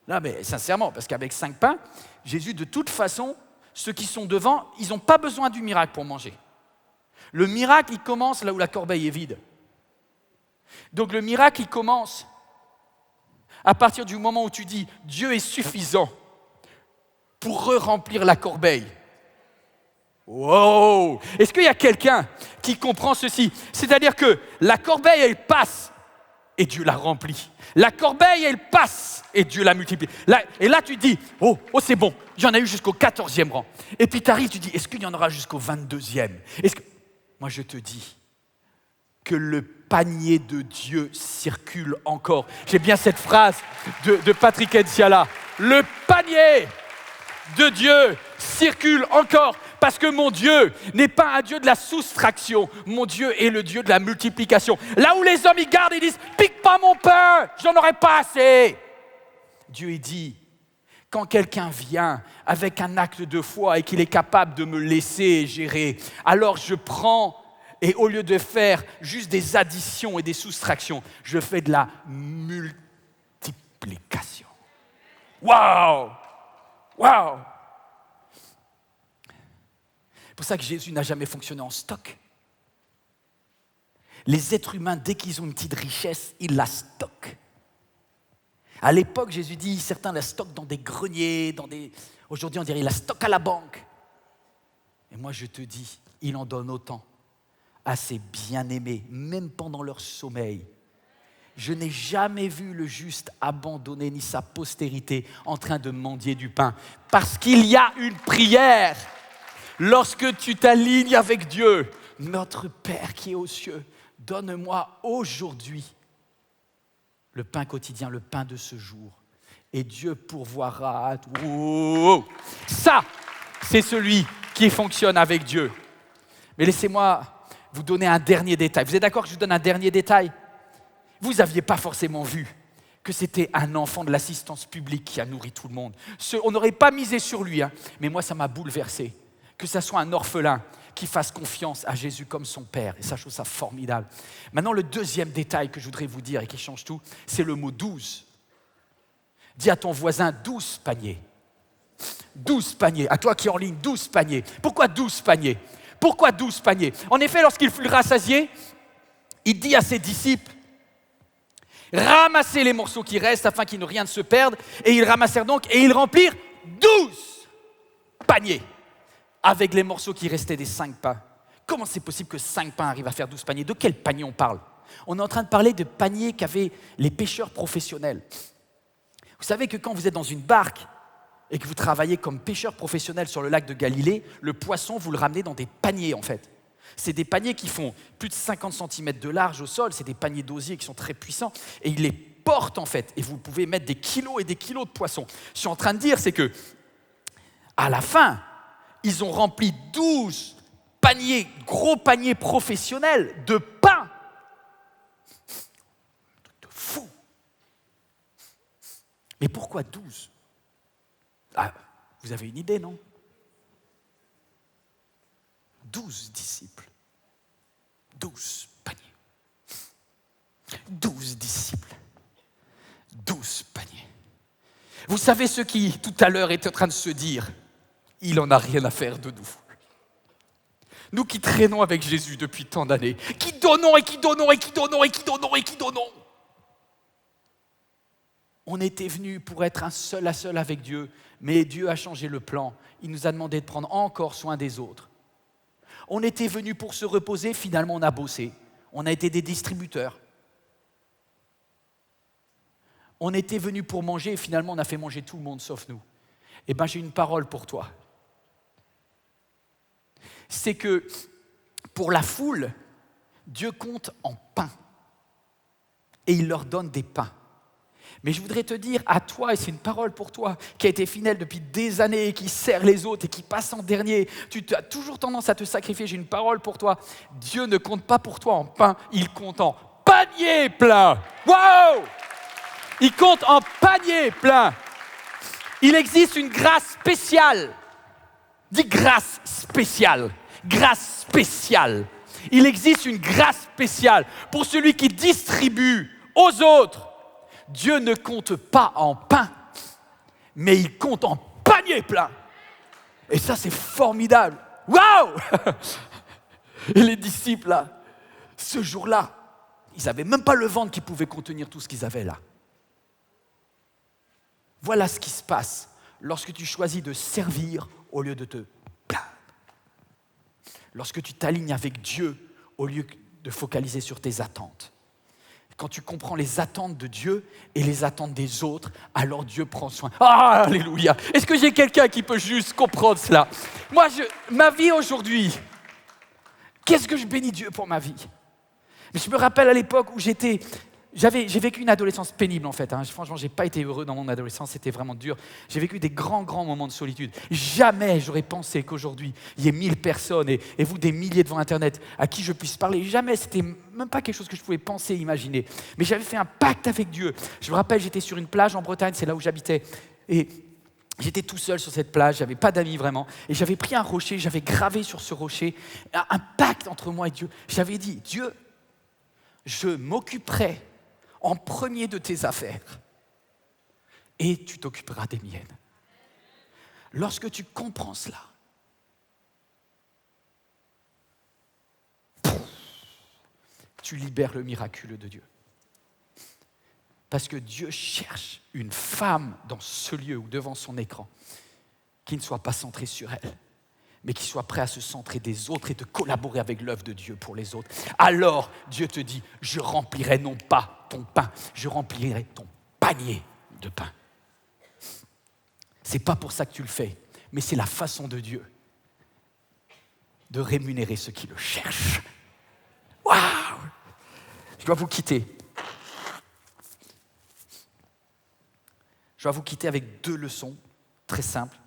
Non, mais sincèrement, parce qu'avec 5 pains, Jésus, de toute façon, ceux qui sont devant, ils n'ont pas besoin du miracle pour manger. Le miracle, il commence là où la corbeille est vide. Donc le miracle, il commence à partir du moment où tu dis « Dieu est suffisant pour remplir la corbeille ». Wow! Est-ce qu'il y a quelqu'un qui comprend ceci? C'est-à-dire que la corbeille, elle passe et Dieu la remplit. La corbeille, elle passe et Dieu la multiplie. Et là, tu dis, oh, c'est bon, il y en a eu jusqu'au 14e rang. Et puis tu arrives, tu dis, est-ce qu'il y en aura jusqu'au 22e? Moi, je te dis que le panier de Dieu circule encore. J'ai bien cette phrase de Patrick Enciala. Le panier de Dieu circule encore. Parce que mon Dieu n'est pas un Dieu de la soustraction. Mon Dieu est le Dieu de la multiplication. Là où les hommes y gardent, ils disent « Pique pas mon pain, j'en aurai pas assez ». Dieu il dit, quand quelqu'un vient avec un acte de foi et qu'il est capable de me laisser gérer, alors je prends et au lieu de faire juste des additions et des soustractions, je fais de la multiplication. Waouh! Waouh! C'est pour ça que Jésus n'a jamais fonctionné en stock. Les êtres humains, dès qu'ils ont une petite richesse, ils la stockent. À l'époque, Jésus dit, certains la stockent dans des greniers, aujourd'hui on dirait, ils la stockent à la banque. Et moi je te dis, il en donne autant à ses bien-aimés, même pendant leur sommeil. Je n'ai jamais vu le juste abandonner, ni sa postérité, en train de mendier du pain. Parce qu'il y a une prière. Lorsque tu t'alignes avec Dieu, notre Père qui est aux cieux, donne-moi aujourd'hui le pain quotidien, le pain de ce jour. Et Dieu pourvoira à tout. Oh, ça, c'est celui qui fonctionne avec Dieu. Mais laissez-moi vous donner un dernier détail. Vous êtes d'accord que je vous donne un dernier détail? Vous n'aviez pas forcément vu que c'était un enfant de l'assistance publique qui a nourri tout le monde. On n'aurait pas misé sur lui, mais moi ça m'a bouleversé. Que ça soit un orphelin qui fasse confiance à Jésus comme son Père. Et ça, je trouve ça formidable. Maintenant, le deuxième détail que je voudrais vous dire et qui change tout, c'est le mot 12. Dis à ton voisin 12 paniers. 12 paniers. À toi qui es en ligne, 12 paniers. Pourquoi 12 paniers? Pourquoi 12 paniers? En effet, lorsqu'il fut rassasié, il dit à ses disciples, ramassez les morceaux qui restent afin qu'il n'y ait rien de se perde. Et ils ramassèrent donc et ils remplirent 12 paniers. Avec les morceaux qui restaient des 5 pains. Comment c'est possible que 5 pains arrivent à faire 12 paniers? De quel panier on parle? On est en train de parler de paniers qu'avaient les pêcheurs professionnels. Vous savez que quand vous êtes dans une barque et que vous travaillez comme pêcheur professionnel sur le lac de Galilée, le poisson, vous le ramenez dans des paniers en fait. C'est des paniers qui font plus de 50 cm de large au sol, c'est des paniers d'osier qui sont très puissants et ils les portent en fait et vous pouvez mettre des kilos et des kilos de poissons. Ce que je suis en train de dire, c'est que à la fin, ils ont rempli 12 paniers, gros paniers professionnels de pain. De fou. Mais pourquoi 12? Ah, vous avez une idée, non? 12 disciples. 12 paniers. 12 disciples. 12 paniers. Vous savez ceux qui, tout à l'heure, étaient en train de se dire « Il n'en a rien à faire de nous ». Nous qui traînons avec Jésus depuis tant d'années, qui donnons et qui donnons et qui donnons et qui donnons et qui donnons. On était venus pour être un seul à seul avec Dieu, mais Dieu a changé le plan. Il nous a demandé de prendre encore soin des autres. On était venus pour se reposer, finalement on a bossé. On a été des distributeurs. On était venus pour manger et finalement on a fait manger tout le monde sauf nous. Eh bien j'ai une parole pour toi. C'est que pour la foule, Dieu compte en pain. Et il leur donne des pains. Mais je voudrais te dire à toi, et c'est une parole pour toi, qui a été fidèle depuis des années, qui sert les autres et qui passe en dernier. Tu as toujours tendance à te sacrifier. J'ai une parole pour toi. Dieu ne compte pas pour toi en pain, il compte en panier plein. Wow! Il compte en panier plein. Il existe une grâce spéciale. Dis grâce spéciale. Grâce spéciale. Il existe une grâce spéciale pour celui qui distribue aux autres. Dieu ne compte pas en pain, mais il compte en panier plein. Et ça, c'est formidable. Waouh! Et les disciples, là, ce jour-là, ils n'avaient même pas le ventre qui pouvait contenir tout ce qu'ils avaient là. Voilà ce qui se passe lorsque tu choisis de servir au lieu de te plaindre. Lorsque tu t'alignes avec Dieu au lieu de focaliser sur tes attentes. Quand tu comprends les attentes de Dieu et les attentes des autres, alors Dieu prend soin. Ah, alléluia! Est-ce que j'ai quelqu'un qui peut juste comprendre cela? Moi, ma vie aujourd'hui, qu'est-ce que je bénis Dieu pour ma vie? Mais je me rappelle à l'époque où j'ai vécu une adolescence pénible en fait. Franchement, je n'ai pas été heureux dans mon adolescence, c'était vraiment dur. J'ai vécu des grands moments de solitude. Jamais j'aurais pensé qu'aujourd'hui, il y ait 1000 personnes et vous des milliers devant Internet à qui je puisse parler. Jamais, c'était même pas quelque chose que je pouvais penser, imaginer. Mais j'avais fait un pacte avec Dieu. Je me rappelle, j'étais sur une plage en Bretagne, c'est là où j'habitais. Et j'étais tout seul sur cette plage, j'avais pas d'amis vraiment. Et j'avais pris un rocher, j'avais gravé sur ce rocher un pacte entre moi et Dieu. J'avais dit, Dieu, je m'occuperai en premier de tes affaires, et tu t'occuperas des miennes. Lorsque tu comprends cela, tu libères le miraculeux de Dieu. Parce que Dieu cherche une femme dans ce lieu ou devant son écran qui ne soit pas centrée sur elle, mais qui soit prêt à se centrer des autres et de collaborer avec l'œuvre de Dieu pour les autres. Alors, Dieu te dit, je remplirai non pas ton pain, je remplirai ton panier de pain. C'est pas pour ça que tu le fais, mais c'est la façon de Dieu de rémunérer ceux qui le cherchent. Waouh! Je dois vous quitter. Je dois vous quitter avec 2 leçons très simples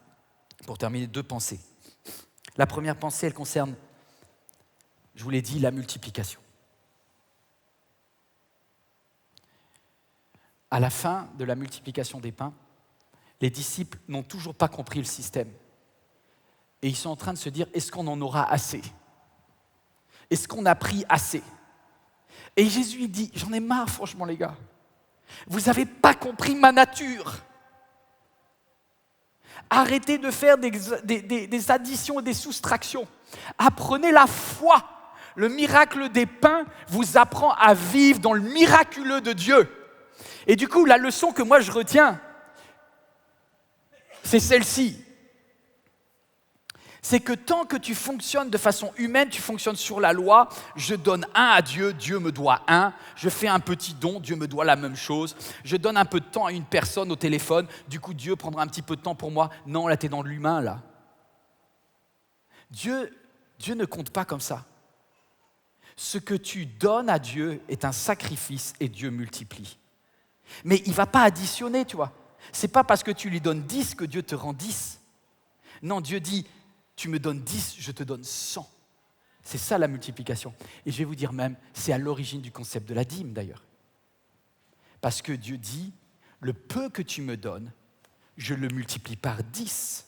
pour terminer, 2 pensées. La première pensée, elle concerne, je vous l'ai dit, la multiplication. À la fin de la multiplication des pains, les disciples n'ont toujours pas compris le système. Et ils sont en train de se dire, est-ce qu'on en aura assez? Est-ce qu'on a pris assez? Et Jésus il dit, j'en ai marre franchement les gars. Vous n'avez pas compris ma nature. Arrêtez de faire des additions et des soustractions. Apprenez la foi. Le miracle des pains vous apprend à vivre dans le miraculeux de Dieu. Et du coup, la leçon que moi je retiens, c'est celle-ci. C'est que tant que tu fonctionnes de façon humaine, tu fonctionnes sur la loi, je donne 1 à Dieu, Dieu me doit 1, je fais un petit don, Dieu me doit la même chose, je donne un peu de temps à une personne au téléphone, du coup Dieu prendra un petit peu de temps pour moi. Non, là t'es dans l'humain là. Dieu ne compte pas comme ça. Ce que tu donnes à Dieu est un sacrifice et Dieu multiplie. Mais il ne va pas additionner, tu vois. Ce n'est pas parce que tu lui donnes 10 que Dieu te rend 10. Non, Dieu dit, tu me donnes 10, je te donne 100. C'est ça la multiplication. Et je vais vous dire même, c'est à l'origine du concept de la dîme d'ailleurs. Parce que Dieu dit, le peu que tu me donnes, je le multiplie par 10.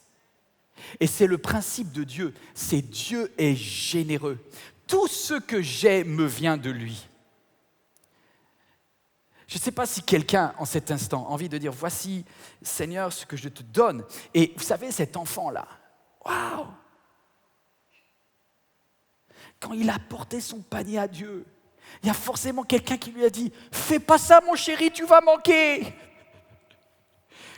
Et c'est le principe de Dieu, c'est Dieu est généreux. Tout ce que j'ai me vient de lui. Je ne sais pas si quelqu'un, en cet instant, a envie de dire, voici, Seigneur, ce que je te donne. Et vous savez, cet enfant-là, waouh! Quand il a porté son panier à Dieu, il y a forcément quelqu'un qui lui a dit, fais pas ça, mon chéri, tu vas manquer.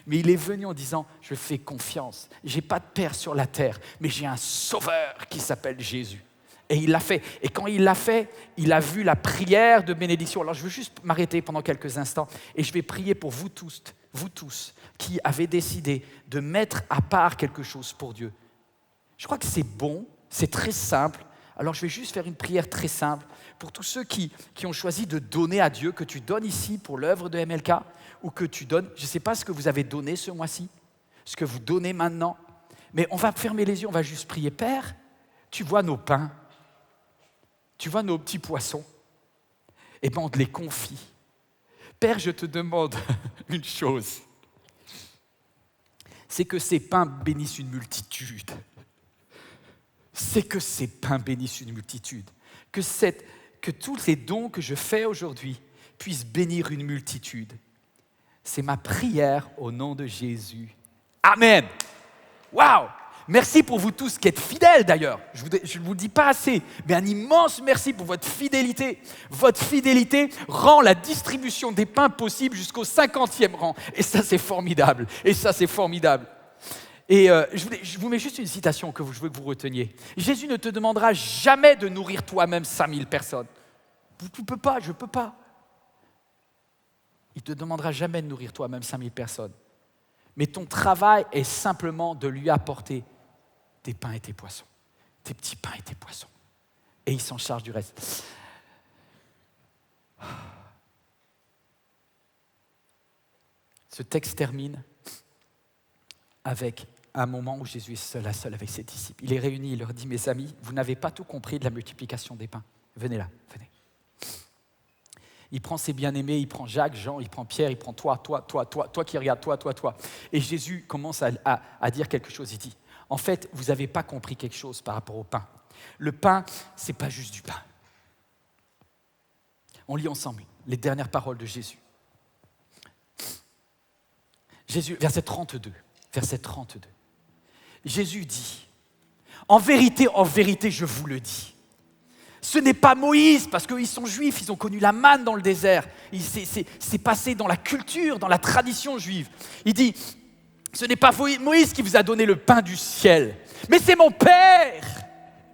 Mais il est venu en disant, je fais confiance. Je n'ai pas de père sur la terre, mais j'ai un sauveur qui s'appelle Jésus. Et il l'a fait. Et quand il l'a fait, il a vu la prière de bénédiction. Alors je veux juste m'arrêter pendant quelques instants et je vais prier pour vous tous qui avez décidé de mettre à part quelque chose pour Dieu. Je crois que c'est bon, c'est très simple. Alors je vais juste faire une prière très simple pour tous ceux qui ont choisi de donner à Dieu, que tu donnes ici pour l'œuvre de MLK, ou que tu donnes, je ne sais pas ce que vous avez donné ce mois-ci, ce que vous donnez maintenant, mais on va fermer les yeux, on va juste prier. Père, tu vois nos pains, tu vois nos petits poissons, et bien on te les confie. Père, je te demande une chose, c'est que ces pains bénissent une multitude. C'est que ces pains bénissent une multitude. Que tous ces dons que je fais aujourd'hui puissent bénir une multitude. C'est ma prière au nom de Jésus. Amen. Waouh! Merci pour vous tous qui êtes fidèles d'ailleurs. Je ne vous le dis pas assez, mais un immense merci pour votre fidélité. Votre fidélité rend la distribution des pains possible jusqu'au 50e rang. Et ça, c'est formidable. Et je vous mets juste une citation que je veux que vous reteniez. Jésus ne te demandera jamais de nourrir toi-même 5000 personnes. Tu ne peux pas, je ne peux pas. Il ne te demandera jamais de nourrir toi-même 5000 personnes. Mais ton travail est simplement de lui apporter tes pains et tes poissons. Tes petits pains et tes poissons. Et il s'en charge du reste. Ce texte termine avec un moment où Jésus est seul à seul avec ses disciples. Il est réuni, il leur dit, mes amis, vous n'avez pas tout compris de la multiplication des pains. Venez là, venez. Il prend ses bien-aimés, il prend Jacques, Jean, il prend Pierre, il prend toi qui regarde, toi. Et Jésus commence à dire quelque chose, il dit, en fait, vous n'avez pas compris quelque chose par rapport au pain. Le pain, ce n'est pas juste du pain. On lit ensemble les dernières paroles de Jésus. Jésus, verset 32. Jésus dit, en vérité, je vous le dis, ce n'est pas Moïse, parce qu'ils sont juifs, ils ont connu la manne dans le désert, c'est passé dans la culture, dans la tradition juive. Il dit, ce n'est pas Moïse qui vous a donné le pain du ciel, mais c'est mon Père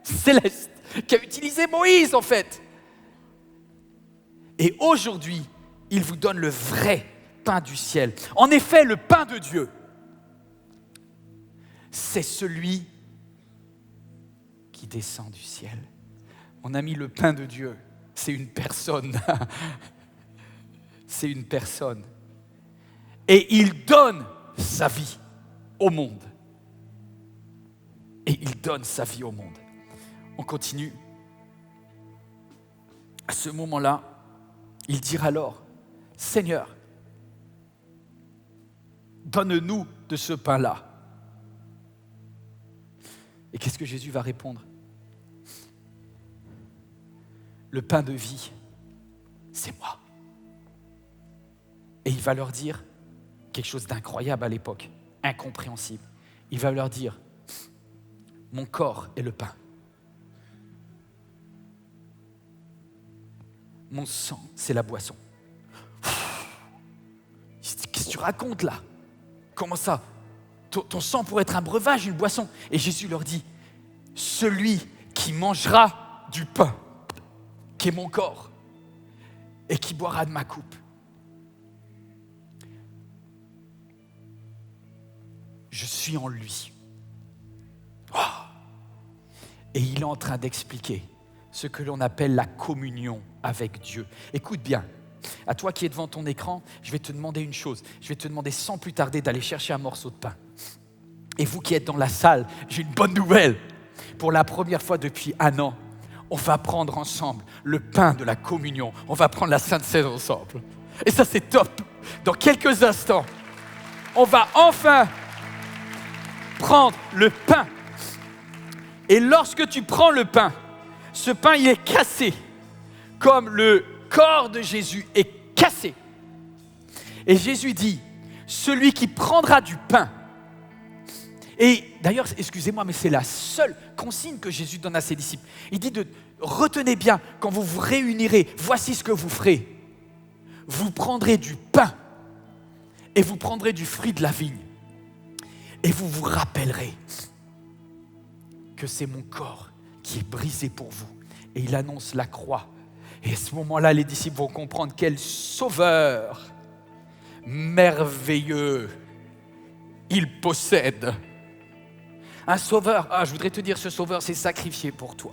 céleste qui a utilisé Moïse en fait. Et aujourd'hui, il vous donne le vrai pain du ciel. En effet, le pain de Dieu, c'est celui qui descend du ciel. On a mis le pain de Dieu, c'est une personne. C'est une personne. Et il donne sa vie au monde. On continue. À ce moment-là, il dira alors, Seigneur, donne-nous de ce pain-là. Et qu'est-ce que Jésus va répondre? Le pain de vie, c'est moi. Et il va leur dire quelque chose d'incroyable à l'époque, incompréhensible. Il va leur dire, mon corps est le pain. Mon sang, c'est la boisson. Qu'est-ce que tu racontes là? Comment ça? Ton sang pourrait être un breuvage, une boisson. Et Jésus leur dit, celui qui mangera du pain, qui est mon corps, et qui boira de ma coupe, je suis en lui. Oh! Et il est en train d'expliquer ce que l'on appelle la communion avec Dieu. Écoute bien, à toi qui es devant ton écran, je vais te demander une chose. Je vais te demander sans plus tarder d'aller chercher un morceau de pain. Et vous qui êtes dans la salle, j'ai une bonne nouvelle. Pour la première fois depuis 1 an, on va prendre ensemble le pain de la communion. On va prendre la Sainte Seine ensemble. Et ça, c'est top. Dans quelques instants, on va enfin prendre le pain. Et lorsque tu prends le pain, ce pain, il est cassé, comme le corps de Jésus est cassé. Et Jésus dit, celui qui prendra du pain, et d'ailleurs, excusez-moi, mais c'est la seule consigne que Jésus donne à ses disciples. Il dit retenez bien, quand vous vous réunirez, voici ce que vous ferez. Vous prendrez du pain et vous prendrez du fruit de la vigne. Et vous vous rappellerez que c'est mon corps qui est brisé pour vous. Et il annonce la croix. Et à ce moment-là, les disciples vont comprendre quel sauveur merveilleux il possède. Un sauveur, je voudrais te dire, ce sauveur s'est sacrifié pour toi.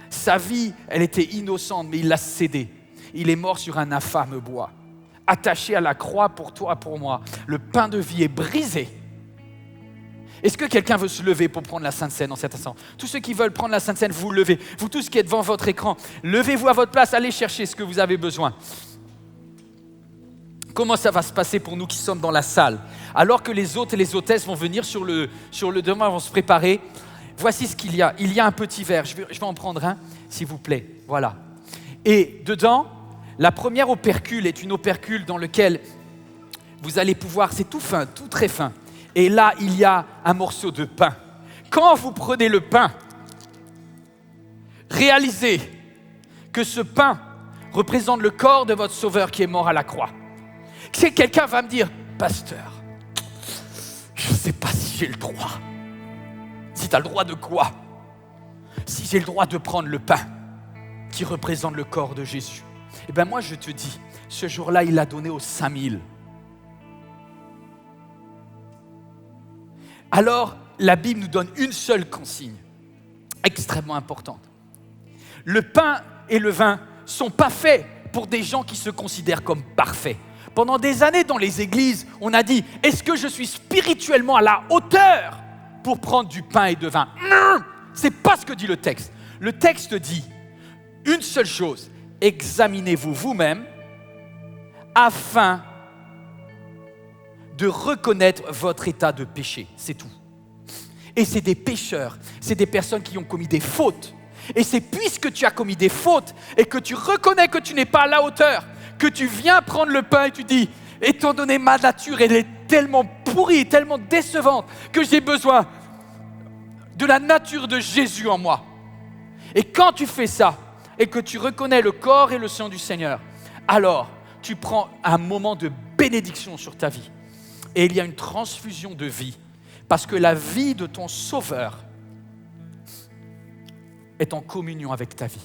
Sa vie, elle était innocente, mais il l'a cédée. Il est mort sur un infâme bois, attaché à la croix pour toi, pour moi. Le pain de vie est brisé. Est-ce que quelqu'un veut se lever pour prendre la Sainte Seine en cet instant? Tous ceux qui veulent prendre la Sainte Seine, vous levez. Vous tous qui êtes devant votre écran, levez-vous à votre place, allez chercher ce que vous avez besoin. Comment ça va se passer pour nous qui sommes dans la salle? Alors que les hôtes et les hôtesses vont venir sur le devant, vont se préparer. Voici ce qu'il y a. Il y a un petit verre. Je vais en prendre un, s'il vous plaît. Voilà. Et dedans, la première opercule est une opercule dans laquelle vous allez pouvoir, c'est tout fin, tout très fin. Et là, il y a un morceau de pain. Quand vous prenez le pain, réalisez que ce pain représente le corps de votre Sauveur qui est mort à la croix. Si quelqu'un va me dire, pasteur, je ne sais pas si j'ai le droit. Si tu as le droit de quoi? Si j'ai le droit de prendre le pain qui représente le corps de Jésus. Eh bien moi je te dis, ce jour-là il l'a donné aux 5000. Alors la Bible nous donne une seule consigne, extrêmement importante. Le pain et le vin ne sont pas faits pour des gens qui se considèrent comme parfaits. Pendant des années dans les églises, on a dit, est-ce que je suis spirituellement à la hauteur pour prendre du pain et de vin? Non, c'est pas ce que dit le texte. Le texte dit une seule chose, examinez-vous vous-même afin de reconnaître votre état de péché, c'est tout. Et c'est des pécheurs, c'est des personnes qui ont commis des fautes. Et c'est puisque tu as commis des fautes et que tu reconnais que tu n'es pas à la hauteur, que tu viens prendre le pain et tu dis, étant donné ma nature, elle est tellement pourrie, tellement décevante, que j'ai besoin de la nature de Jésus en moi. Et quand tu fais ça, et que tu reconnais le corps et le sang du Seigneur, alors tu prends un moment de bénédiction sur ta vie. Et il y a une transfusion de vie, parce que la vie de ton Sauveur est en communion avec ta vie.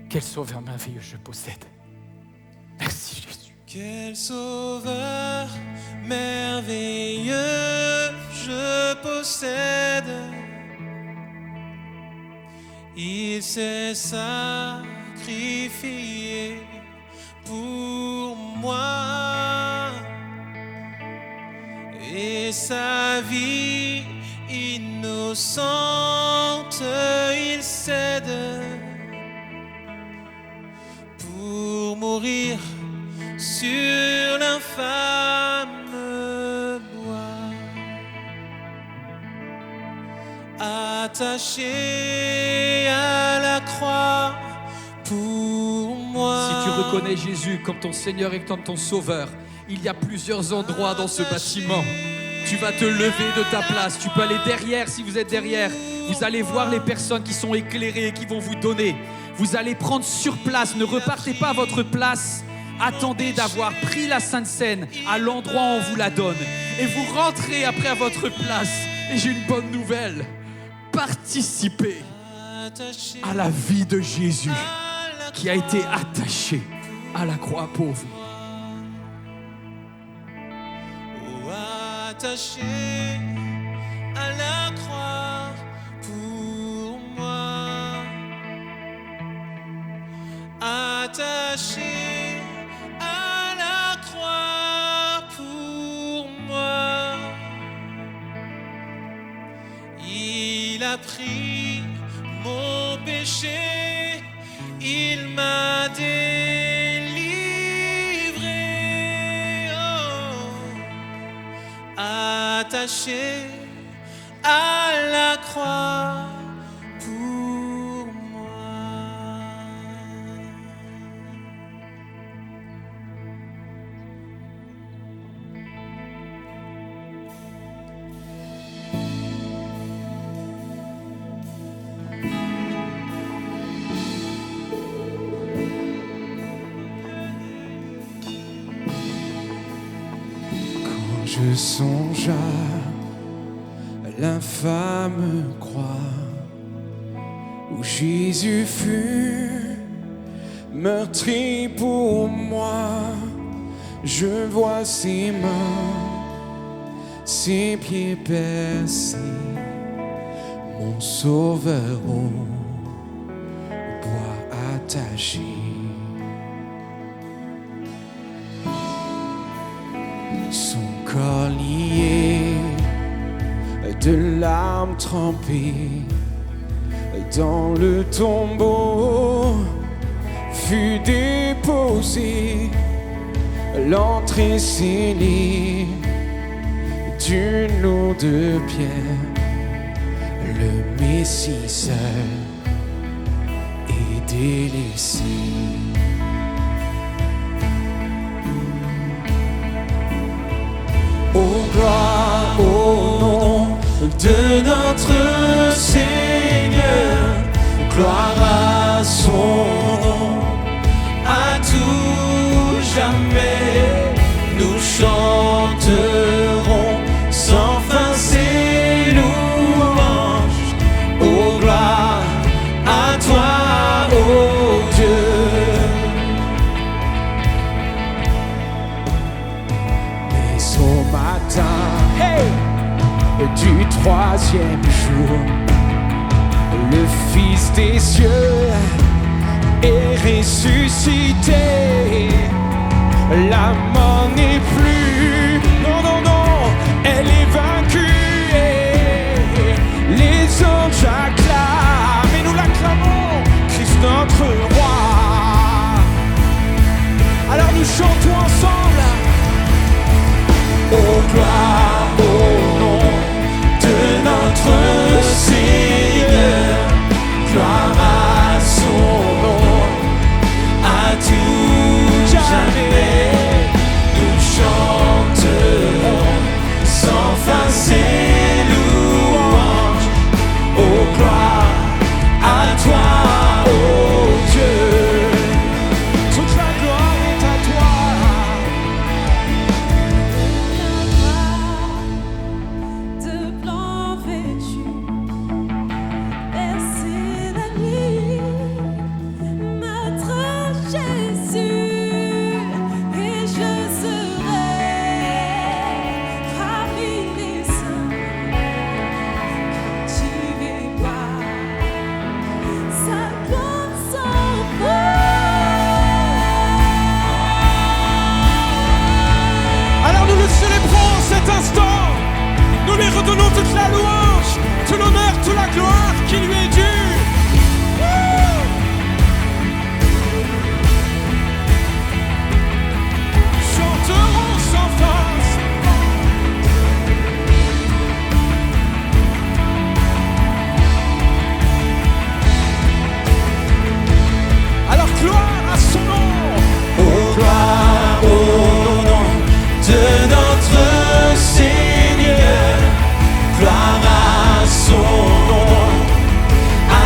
Quel Sauveur merveilleux je possède. Merci Jésus. Quel Sauveur merveilleux je possède. Il s'est sacrifié pour moi. Et sa vie innocente, il cède pour mourir sur l'infâme bois, attaché à la croix pour moi. Si tu reconnais Jésus comme ton Seigneur et comme ton Sauveur, il y a plusieurs endroits dans ce bâtiment. Tu vas te lever de ta place. Tu peux aller derrière si vous êtes derrière. Vous allez voir les personnes qui sont éclairées et qui vont vous donner. Vous allez prendre sur place. Ne repartez pas à votre place. Attendez d'avoir pris la Sainte Seine à l'endroit où on vous la donne. Et vous rentrez après à votre place. Et j'ai une bonne nouvelle. Participez à la vie de Jésus qui a été attaché à la croix pour vous. Attaché à la croix pour moi, attaché à la croix pour moi, il a pris mon péché, il m'a délivré. attaché à la croix pour moi. Quand je songe à l'infâme croix où Jésus fut meurtri pour moi, je vois ses mains, ses pieds percés, mon sauveur au bois attaché. Son corps lié de larmes trempées dans le tombeau fut déposé, l'entrée scellée d'une eau de pierre, le Messie seul est délaissé. Ô gloire au nom de notre Seigneur, gloire à son nom, à tout jamais nous chanterons sans fin ses louanges. Ô gloire à toi, ô Dieu. Mais au matin, du troisième jour, le Fils des cieux est ressuscité. La mort n'est plus, non, non, non, elle est vaincue. Et les anges acclament, et nous l'acclamons, Christ notre roi. Alors nous chantons ensemble. Ô gloire au nom de notre Seigneur, gloire à son nom, à tout jamais nous chanterons sans fin ses louanges. Ô gloire à toi, ô Dieu, toute la gloire est à toi. Nous lui redonnons toute la louange, tout l'honneur, toute la gloire qui lui est due. Chanterons sans fin. Alors gloire à son nom. Oh, gloire au nom de notre Seigneur, gloire à son nom, à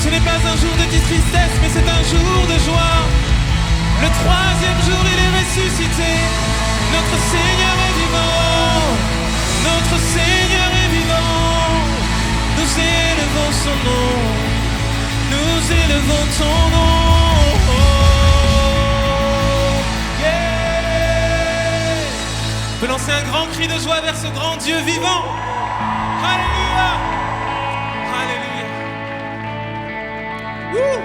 Ce n'est pas un jour de tristesse, mais c'est un jour de joie. Le troisième jour, il est ressuscité. Notre Seigneur est vivant. Notre Seigneur est vivant. Nous élevons son nom. Nous élevons ton nom. On peut lancer un grand cri de joie vers ce grand Dieu vivant. Alléluia. Alléluia. Wouh.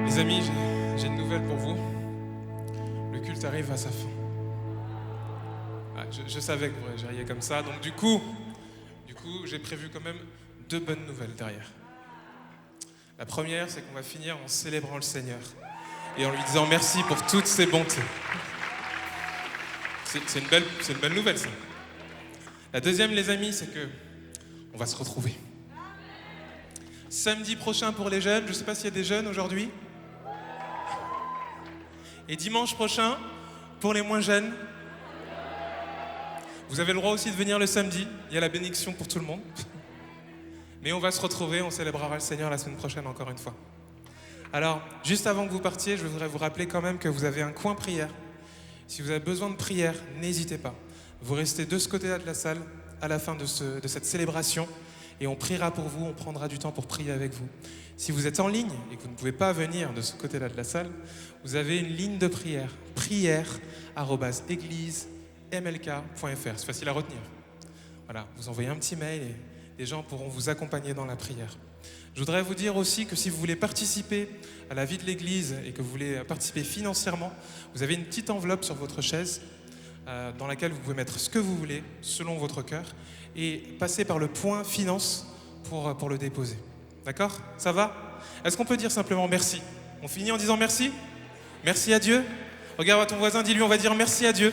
Les amis, j'ai une nouvelle pour vous. Le culte arrive à sa fin. Ah, je savais que vous réagiriez comme ça, donc du coup, j'ai prévu quand même 2 bonnes nouvelles derrière. La première, c'est qu'on va finir en célébrant le Seigneur et en lui disant merci pour toutes ses bontés. C'est une belle nouvelle, ça. La deuxième, les amis, c'est que on va se retrouver. Samedi prochain pour les jeunes, je ne sais pas s'il y a des jeunes aujourd'hui. Et dimanche prochain, pour les moins jeunes, vous avez le droit aussi de venir le samedi. Il y a la bénédiction pour tout le monde. Mais on va se retrouver, on célébrera le Seigneur la semaine prochaine encore une fois. Alors, juste avant que vous partiez, je voudrais vous rappeler quand même que vous avez un coin prière. Si vous avez besoin de prière, n'hésitez pas. Vous restez de ce côté-là de la salle à la fin de cette célébration et on priera pour vous, on prendra du temps pour prier avec vous. Si vous êtes en ligne et que vous ne pouvez pas venir de ce côté-là de la salle, vous avez une ligne de prière, prière@églisemlk.fr. C'est facile à retenir. Voilà, vous envoyez un petit mail et les gens pourront vous accompagner dans la prière. Je voudrais vous dire aussi que si vous voulez participer à la vie de l'Église et que vous voulez participer financièrement, vous avez une petite enveloppe sur votre chaise dans laquelle vous pouvez mettre ce que vous voulez selon votre cœur et passer par le point finance pour le déposer. D'accord? Ça va? Est-ce qu'on peut dire simplement merci? On finit en disant merci? Merci à Dieu. Regarde à ton voisin, dis-lui on va dire merci à Dieu.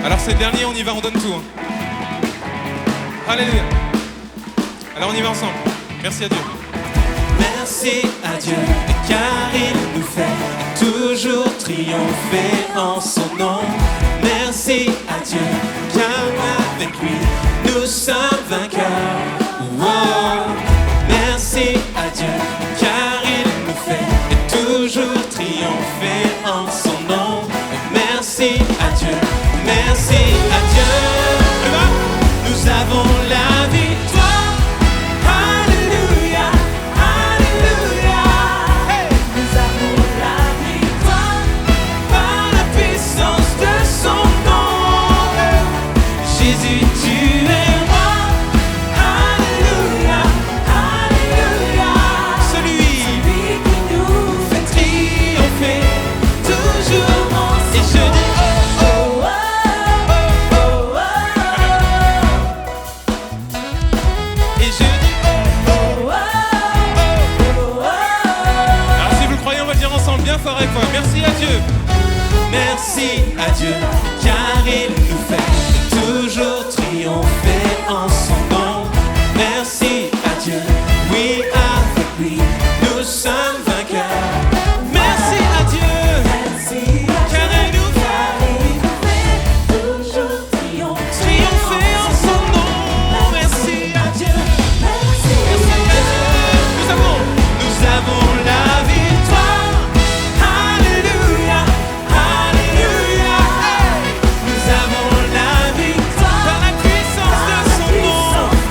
Alors c'est le dernier, on y va, on donne tout. Hein. Alléluia. Alors on y va ensemble. Merci à Dieu. Merci à Dieu, car il nous fait toujours triompher en son nom. Merci à Dieu, car avec lui, nous sommes vainqueurs. Wow. Merci à Dieu, car il nous fait toujours triompher en son nom. Merci à Dieu, merci à Dieu. Nous avons la victoire. Alléluia, alléluia. Hey. Nous avons la victoire par la puissance de son nom. Jésus, tu es roi. Alléluia, alléluia. Celui qui nous fait triompher toujours en son nom. Et je dis oh, oh, oh, oh, oh, oh. Et je dis oh, oh, oh, oh, oh. Alors si vous le croyez, on va le dire ensemble bien fort avec moi. Merci à Dieu. Merci à Dieu, car il nous fait toujours triompher en son nom. Merci à Dieu, oui, avec lui, nous sommes vainqueurs. Merci à Dieu, car il nous fait toujours triompher en son nom. Merci à Dieu, merci à Dieu. Nous avons la victoire. Alléluia, alléluia. Nous avons la victoire Par la puissance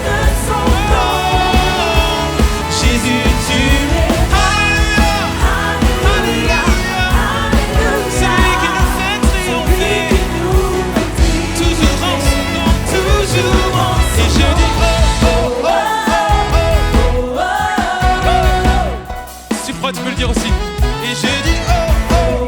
de son nom. Jésus, tu es Alléluia, alléluia. Celui qui nous fait triompher. Toujours en son nom, toujours en son nom. Et je dis oh, oh, oh, Si tu crois, tu peux le dire aussi. Et je dis oh, oh, oh.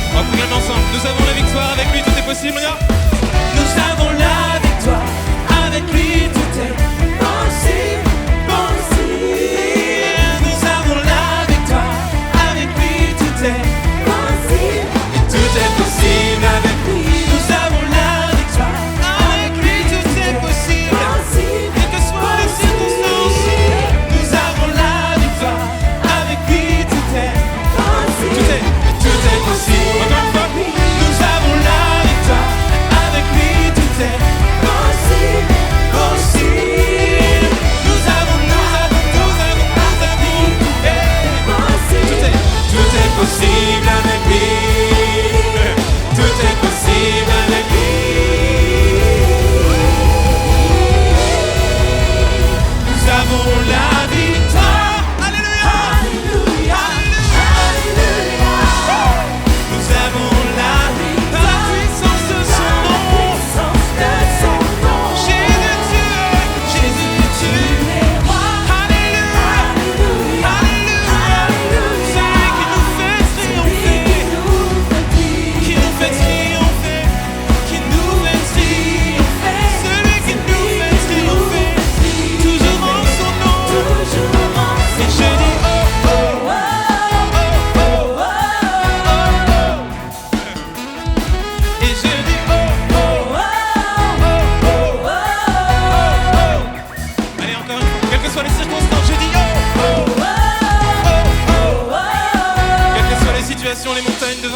On va proclamer ensemble. Nous avons la victoire, avec lui tout est possible. Regarde. nous avons la victoire. Avec lui, tout est possible, possible. Nous avons la victoire. Avec lui, tout est possible. Et tout est possible avec lui. Nous avons la victoire. Avec lui,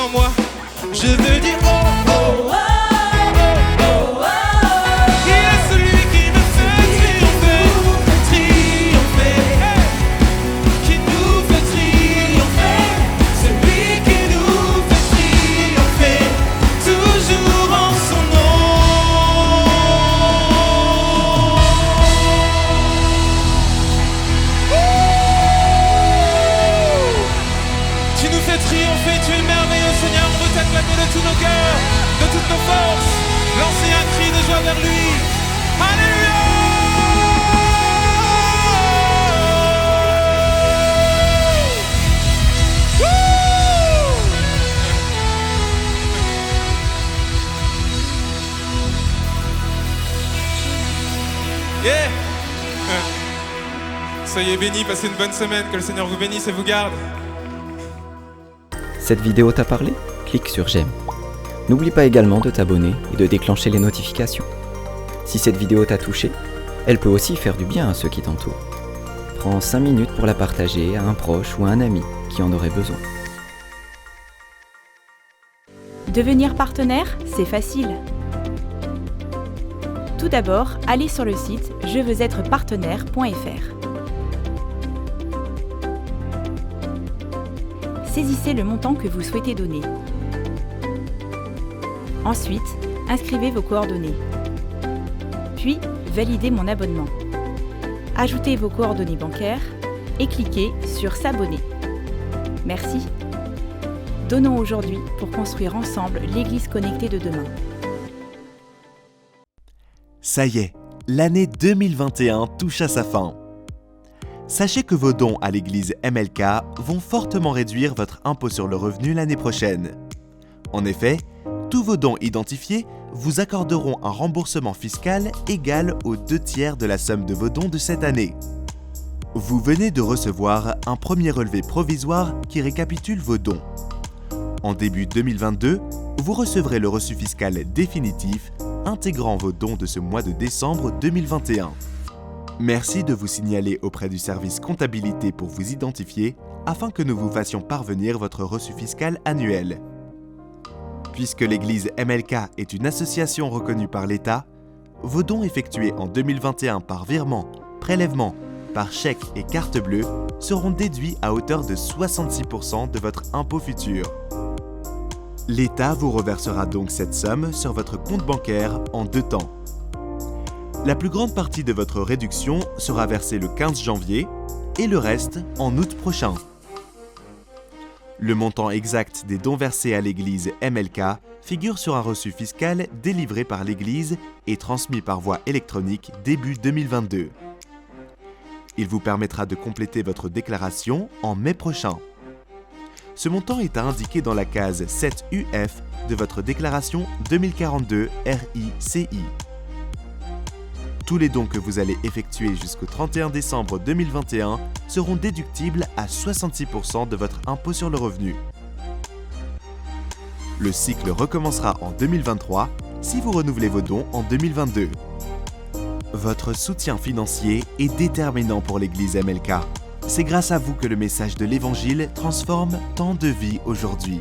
en moi. Je veux dire oh oh oh oh oh oh. Il est celui qui me fait triompher, qui nous fait triompher, celui qui nous fait triompher, toujours en son nom. Tu nous fais triompher, tu es merveilleux Seigneur, on veut t'acclamer de tous nos cœurs, de toutes nos forces, lancer un cri de joie vers lui. Alléluia! Yeah! Soyez bénis, passez une bonne semaine, que le Seigneur vous bénisse et vous garde. Cette vidéo t'a parlé ? Clique sur j'aime. N'oublie pas également de t'abonner et de déclencher les notifications. Si cette vidéo t'a touché, elle peut aussi faire du bien à ceux qui t'entourent. Prends 5 minutes pour la partager à un proche ou à un ami qui en aurait besoin. Devenir partenaire, c'est facile. Tout d'abord, allez sur le site jeveuxêtrepartenaire.fr. Saisissez le montant que vous souhaitez donner. Ensuite, inscrivez vos coordonnées. Puis, validez mon abonnement. Ajoutez vos coordonnées bancaires et cliquez sur S'abonner. Merci. Donnons aujourd'hui pour construire ensemble l'Église connectée de demain. Ça y est, l'année 2021 touche à sa fin. Sachez que vos dons à l'église MLK vont fortement réduire votre impôt sur le revenu l'année prochaine. En effet, tous vos dons identifiés vous accorderont un remboursement fiscal égal aux 2/3 de la somme de vos dons de cette année. Vous venez de recevoir un premier relevé provisoire qui récapitule vos dons. En début 2022, vous recevrez le reçu fiscal définitif intégrant vos dons de ce mois de décembre 2021. Merci de vous signaler auprès du service comptabilité pour vous identifier afin que nous vous fassions parvenir votre reçu fiscal annuel. Puisque l'église MLK est une association reconnue par l'État, vos dons effectués en 2021 par virement, prélèvement, par chèque et carte bleue seront déduits à hauteur de 66% de votre impôt futur. L'État vous reversera donc cette somme sur votre compte bancaire en 2 temps. La plus grande partie de votre réduction sera versée le 15 janvier et le reste en août prochain. Le montant exact des dons versés à l'église MLK figure sur un reçu fiscal délivré par l'église et transmis par voie électronique début 2022. Il vous permettra de compléter votre déclaration en mai prochain. Ce montant est à indiquer dans la case 7UF de votre déclaration 2042 RICI. Tous les dons que vous allez effectuer jusqu'au 31 décembre 2021 seront déductibles à 66% de votre impôt sur le revenu. Le cycle recommencera en 2023 si vous renouvelez vos dons en 2022. Votre soutien financier est déterminant pour l'église MLK. C'est grâce à vous que le message de l'Évangile transforme tant de vies aujourd'hui.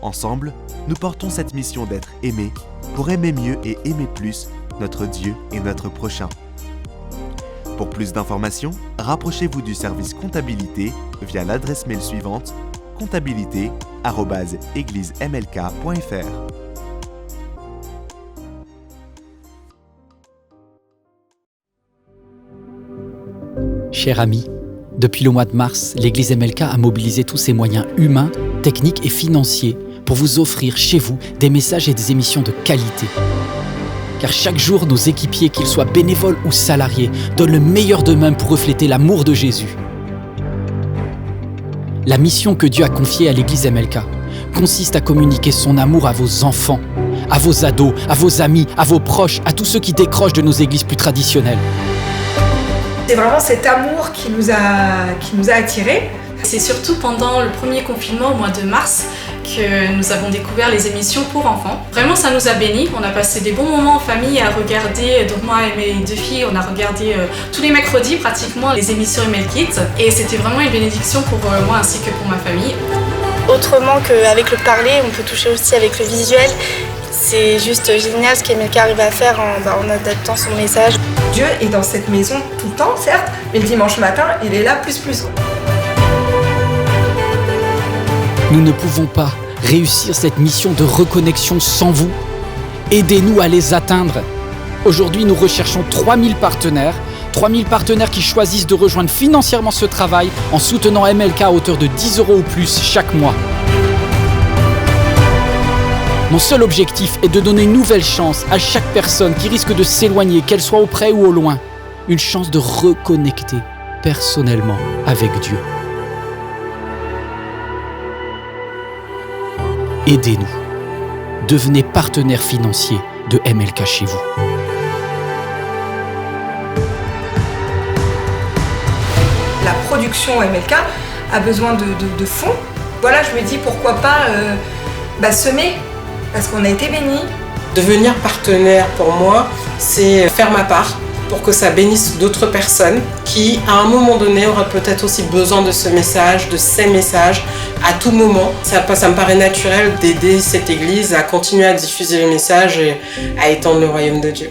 Ensemble, nous portons cette mission d'être aimés pour aimer mieux et aimer plus notre Dieu et notre prochain. Pour plus d'informations, rapprochez-vous du service comptabilité via l'adresse mail suivante comptabilité@églisemlk.fr. Chers amis, depuis le mois de mars, l'Église MLK a mobilisé tous ses moyens humains, techniques et financiers pour vous offrir chez vous des messages et des émissions de qualité. Car chaque jour, nos équipiers, qu'ils soient bénévoles ou salariés, donnent le meilleur d'eux-mêmes pour refléter l'amour de Jésus. La mission que Dieu a confiée à l'Église MLK consiste à communiquer son amour à vos enfants, à vos ados, à vos amis, à vos proches, à tous ceux qui décrochent de nos églises plus traditionnelles. C'est vraiment cet amour qui nous a attirés. C'est surtout pendant le premier confinement au mois de mars que nous avons découvert les émissions pour enfants. Vraiment, ça nous a bénis. On a passé des bons moments en famille à regarder. Donc moi et mes 2 filles, on a regardé tous les mercredis pratiquement les émissions ML Kids. Et c'était vraiment une bénédiction pour moi ainsi que pour ma famille. autrement qu'avec le parler, on peut toucher aussi avec le visuel. C'est juste génial ce qu'MLK arrive à faire en adaptant son message. Dieu est dans cette maison tout le temps, certes, mais le dimanche matin, il est là plus. Nous ne pouvons pas réussir cette mission de reconnexion sans vous. Aidez-nous à les atteindre. Aujourd'hui, nous recherchons 3000 partenaires. 3000 partenaires qui choisissent de rejoindre financièrement ce travail en soutenant MLK à hauteur de 10 € ou plus chaque mois. Mon seul objectif est de donner une nouvelle chance à chaque personne qui risque de s'éloigner, qu'elle soit auprès ou au loin. Une chance de reconnecter personnellement avec Dieu. Aidez-nous. Devenez partenaire financier de MLK chez vous. La production MLK a besoin de fonds. Voilà, je me dis pourquoi pas semer, parce qu'on a été bénis. Devenir partenaire pour moi, c'est faire ma part pour que ça bénisse d'autres personnes qui, à un moment donné, auraient peut-être aussi besoin de ce message, de ces messages, à tout moment. Ça me paraît naturel d'aider cette église à continuer à diffuser le message et à étendre le royaume de Dieu.